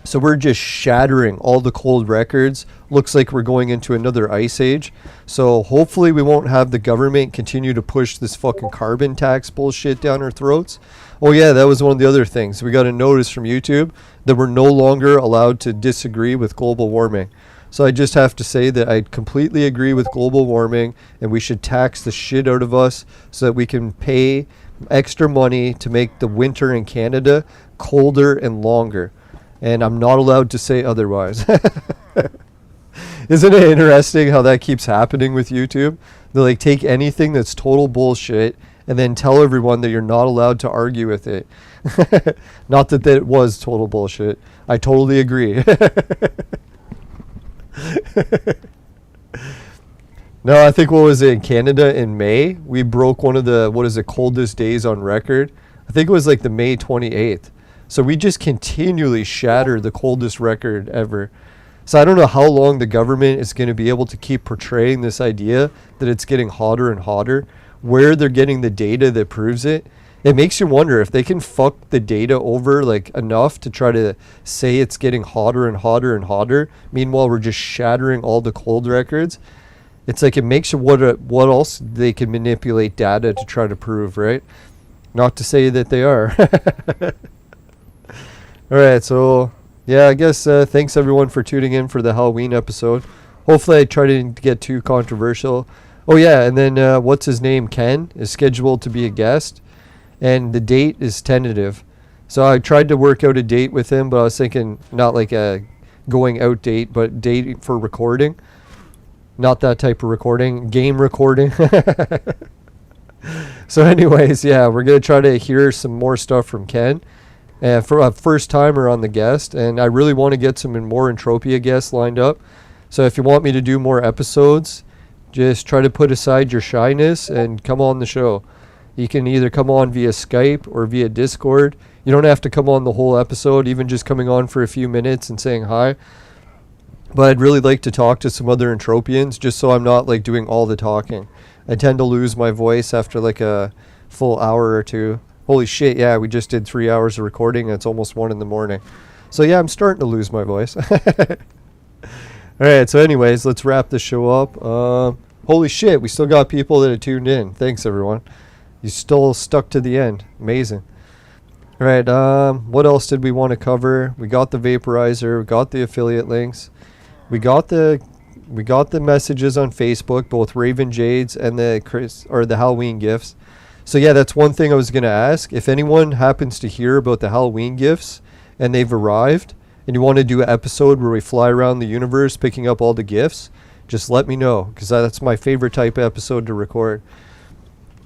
So we're just shattering all the cold records. Looks like we're going into another ice age. So hopefully we won't have the government continue to push this fucking carbon tax bullshit down our throats. Oh yeah, that was one of the other things. We got a notice from YouTube that we're no longer allowed to disagree with global warming. So I just have to say that I completely agree with global warming, and we should tax the shit out of us so that we can pay extra money to make the winter in Canada colder and longer. And I'm not allowed to say otherwise. Isn't it interesting how that keeps happening with YouTube? They like take anything that's total bullshit and then tell everyone that you're not allowed to argue with it. Not that it was total bullshit. I totally agree. No, I think, what was it, in Canada in May? We broke one of the, coldest days on record. I think it was like the May 28th. So we just continually shatter the coldest record ever. So I don't know how long the government is going to be able to keep portraying this idea that it's getting hotter and hotter, where they're getting the data that proves it. It makes you wonder if they can fuck the data over like enough to try to say it's getting hotter and hotter and hotter. Meanwhile, we're just shattering all the cold records. It's like, it makes you wonder what else they can manipulate data to try to prove, right? Not to say that they are. All right, so yeah, I guess thanks everyone for tuning in for the Halloween episode. Hopefully I try to get too controversial. Oh yeah, and then what's his name, Ken, is scheduled to be a guest. And the date is tentative. So I tried to work out a date with him, but I was thinking not like a going out date, but date for recording. Not that type of recording, game recording. So anyways, yeah, we're going to try to hear some more stuff from Ken. For a first timer on the guest. And I really want to get some more Entropia guests lined up. So if you want me to do more episodes, just try to put aside your shyness and come on the show. You can either come on via Skype or via Discord. You don't have to come on the whole episode, even just coming on for a few minutes and saying hi. But I'd really like to talk to some other Entropians, just so I'm not like doing all the talking. I tend to lose my voice after like a full hour or two. Holy shit, yeah, we just did 3 hours of recording and it's almost 1 in the morning. So yeah, I'm starting to lose my voice. Alright, so anyways, let's wrap this show up. Holy shit, we still got people that have tuned in. Thanks everyone. You still stuck to the end. Amazing. Alright, what else did we want to cover? We got the vaporizer, we got the affiliate links, we got the messages on Facebook, both Raven Jade's and the Halloween gifts. So yeah, that's one thing I was going to ask. If anyone happens to hear about the Halloween gifts and they've arrived and you want to do an episode where we fly around the universe picking up all the gifts, just let me know, because that's my favorite type of episode to record.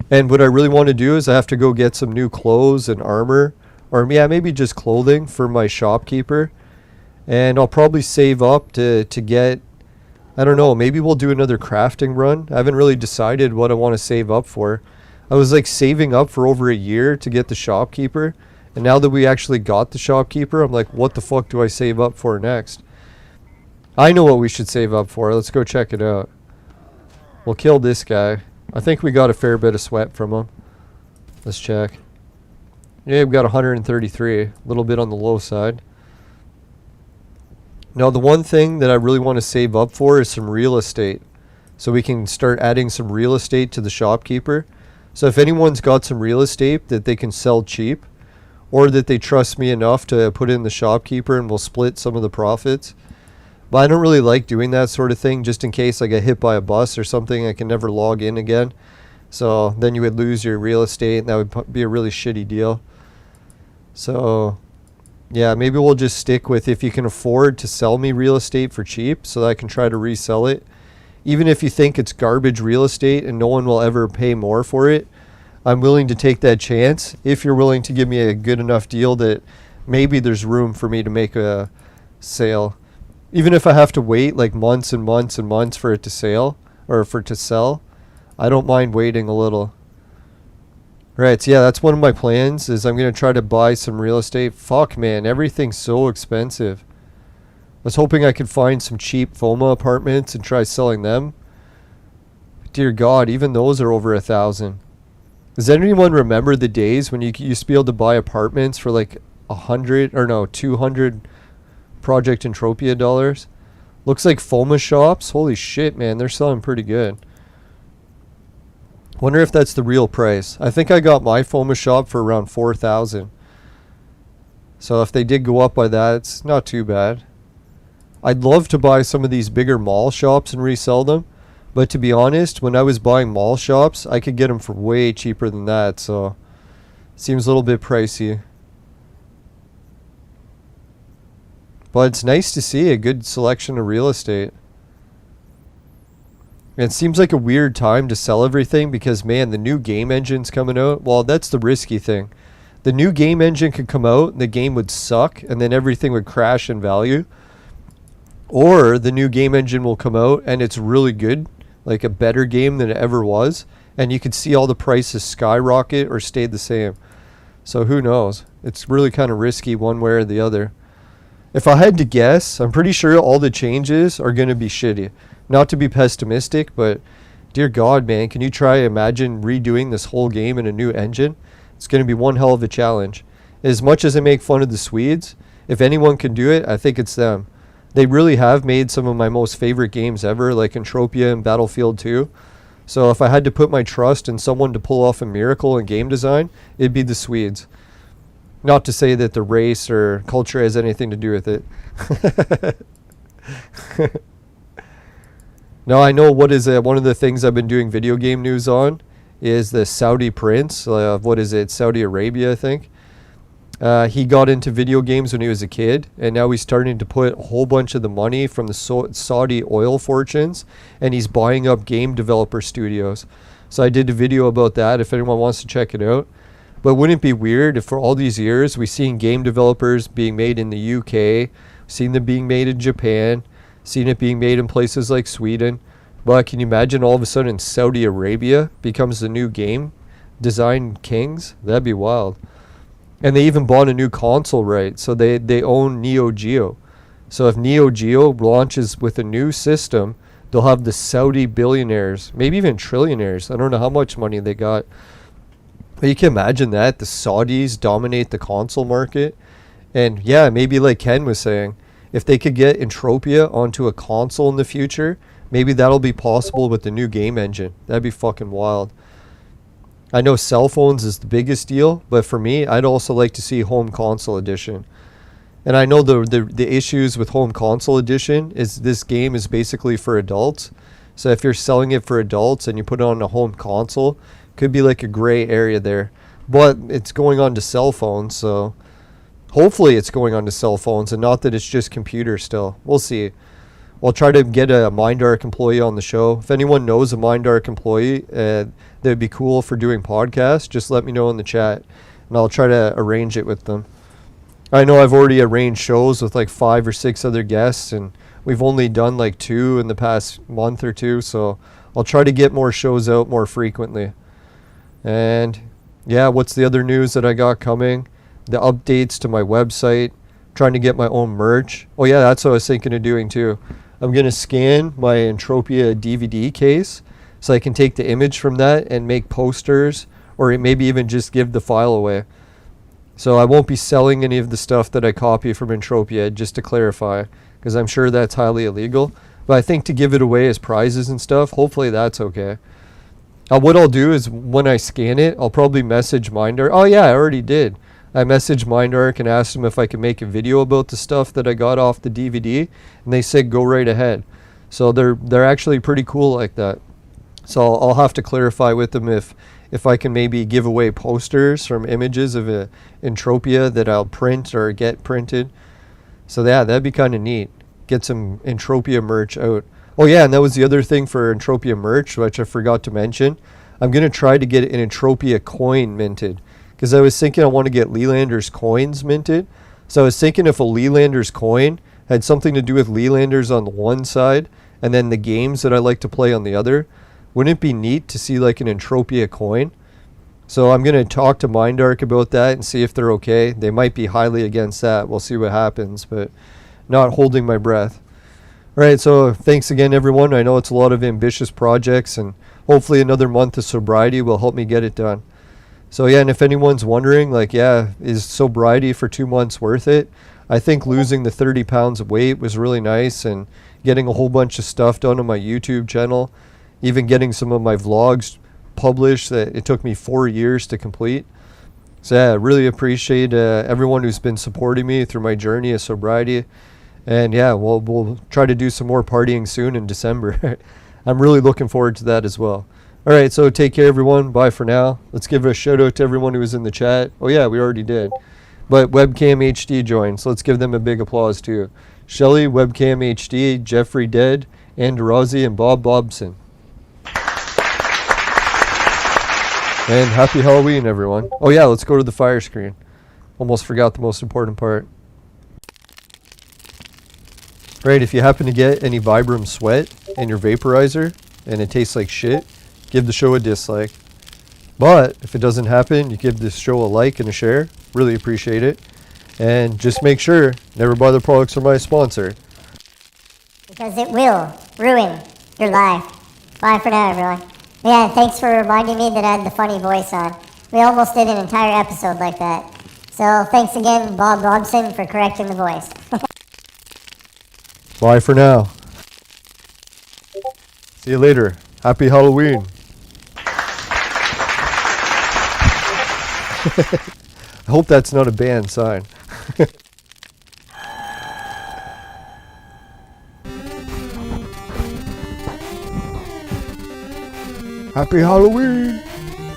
And what I really want to do is I have to go get some new clothes and armor, or yeah, maybe just clothing for my shopkeeper. And I'll probably save up to get, I don't know, maybe we'll do another crafting run. I haven't really decided what I want to save up for. I was like saving up for over a year to get the shopkeeper. And now that we actually got the shopkeeper, I'm like, what the fuck do I save up for next? I know what we should save up for. Let's go check it out. We'll kill this guy. I think we got a fair bit of sweat from him. Let's check. Yeah, we got 133. A little bit on the low side. Now, the one thing that I really want to save up for is some real estate. So we can start adding some real estate to the shopkeeper. So if anyone's got some real estate that they can sell cheap, or that they trust me enough to put in the shopkeeper and we'll split some of the profits. But I don't really like doing that sort of thing, just in case I get hit by a bus or something, I can never log in again. So then you would lose your real estate, and that would be a really shitty deal. So yeah, maybe we'll just stick with if you can afford to sell me real estate for cheap so that I can try to resell it. Even if you think it's garbage real estate and no one will ever pay more for it, I'm willing to take that chance if you're willing to give me a good enough deal that maybe there's room for me to make sale. Even if I have to wait like months and months and months for it to sell, or for it to sell, I don't mind waiting a little. Right, so yeah, that's one of my plans, is I'm going to try to buy some real estate. Fuck, man, everything's so expensive. I was hoping I could find some cheap FOMA apartments and try selling them. Dear God, even those are over 1,000. Does anyone remember the days when you used to be able to buy apartments for like 200 Project Entropia dollars? Looks like FOMA shops. Holy shit, man, they're selling pretty good. Wonder if that's the real price. I think I got my FOMA shop for around 4,000. So if they did go up by that, it's not too bad. I'd love to buy some of these bigger mall shops and resell them. But to be honest, when I was buying mall shops, I could get them for way cheaper than that. So seems a little bit pricey. But it's nice to see a good selection of real estate. It seems like a weird time to sell everything because, man, the new game engine's coming out. Well, that's the risky thing. The new game engine could come out and the game would suck and then everything would crash in value. Or the new game engine will come out and it's really good, like a better game than it ever was, and you could see all the prices skyrocket or stay the same. So who knows? It's really kind of risky one way or the other. If I had to guess, I'm pretty sure all the changes are going to be shitty. Not to be pessimistic, but dear God, man, can you imagine redoing this whole game in a new engine? It's going to be one hell of a challenge. As much as I make fun of the Swedes, if anyone can do it, I think it's them. They really have made some of my most favorite games ever, like Entropia and Battlefield 2. So if I had to put my trust in someone to pull off a miracle in game design, it'd be the Swedes. Not to say that the race or culture has anything to do with it. No, I know what is one of the things I've been doing video game news on is the Saudi prince of, Saudi Arabia, I think. He got into video games when he was a kid, and now he's starting to put a whole bunch of the money from the Saudi oil fortunes, and he's buying up game developer studios. So I did a video about that if anyone wants to check it out. But wouldn't it be weird if for all these years we've seen game developers being made in the UK, seen them being made in Japan, seen it being made in places like Sweden, but can you imagine all of a sudden Saudi Arabia becomes the new game design kings? That'd be wild. And they even bought a new console, right? So they own Neo Geo. So if Neo Geo launches with a new system, they'll have the Saudi billionaires, maybe even trillionaires. I don't know how much money they got. But you can imagine that. The Saudis dominate the console market. And yeah, maybe like Ken was saying, if they could get Entropia onto a console in the future, maybe that'll be possible with the new game engine. That'd be fucking wild. I know cell phones is the biggest deal, but for me, I'd also like to see home console edition. And I know the issues with home console edition is this game is basically for adults. So if you're selling it for adults and you put it on a home console, could be like a gray area there. But it's going on to cell phones, so hopefully it's going on to cell phones and not that it's just computers still. We'll see. I'll try to get a MindArc employee on the show. If anyone knows a MindArc employee that would be cool for doing podcasts, just let me know in the chat, and I'll try to arrange it with them. I know I've already arranged shows with like 5 or 6 other guests, and we've only done like 2 in the past month or 2, so I'll try to get more shows out more frequently. And yeah, what's the other news that I got coming? The updates to my website, trying to get my own merch. Oh yeah, that's what I was thinking of doing too. I'm going to scan my Entropia DVD case so I can take the image from that and make posters, or maybe even just give the file away. So I won't be selling any of the stuff that I copy from Entropia, just to clarify, because I'm sure that's highly illegal. But I think to give it away as prizes and stuff, hopefully that's okay. What I'll do is when I scan it, I'll probably message MindArc. Oh yeah, I already did. I messaged MindArc and asked them if I could make a video about the stuff that I got off the DVD, and they said go right ahead. So they're actually pretty cool like that. So I'll have to clarify with them if I can maybe give away posters from images of Entropia that I'll print or get printed. So yeah, that'd be kind of neat. Get some Entropia merch out. Oh yeah, and that was the other thing for Entropia merch, which I forgot to mention. I'm going to try to get an Entropia coin minted. Because I was thinking I want to get Lelanders coins minted. So I was thinking if a Lelanders coin had something to do with Lelanders on the one side and then the games that I like to play on the other. Wouldn't it be neat to see like an Entropia coin? So I'm going to talk to Mindark about that and see if they're okay. They might be highly against that. We'll see what happens, but not holding my breath. All right, so thanks again, everyone. I know it's a lot of ambitious projects, and hopefully another month of sobriety will help me get it done. So yeah, and if anyone's wondering, like, yeah, is sobriety for 2 months worth it? I think losing the 30 pounds of weight was really nice, and getting a whole bunch of stuff done on my YouTube channel, even getting some of my vlogs published that it took me 4 years to complete. So yeah, I really appreciate everyone who's been supporting me through my journey of sobriety. And yeah, we'll try to do some more partying soon in December. I'm really looking forward to that as well. All right, so take care, everyone. Bye for now. Let's give a shout out to everyone who was in the chat. Oh yeah, we already did. But Webcam HD joined, so let's give them a big applause too. Shelly, Webcam HD, Jeffrey Dead, Andorozzi, and Bob Bobson. And happy Halloween, everyone. Oh yeah, let's go to the fire screen. Almost forgot the most important part. Right, if you happen to get any Vibram sweat in your vaporizer and it tastes like shit, give the show a dislike. But if it doesn't happen, you give this show a like and a share. Really appreciate it. And just make sure, Never Buy the Products from my sponsor. Because it will ruin your life. Bye for now, everyone. Yeah, thanks for reminding me that I had the funny voice on. We almost did an entire episode like that. So thanks again, Bob Robson, for correcting the voice. Bye for now. See you later. Happy Halloween. I hope that's not a banned sign. Happy Halloween.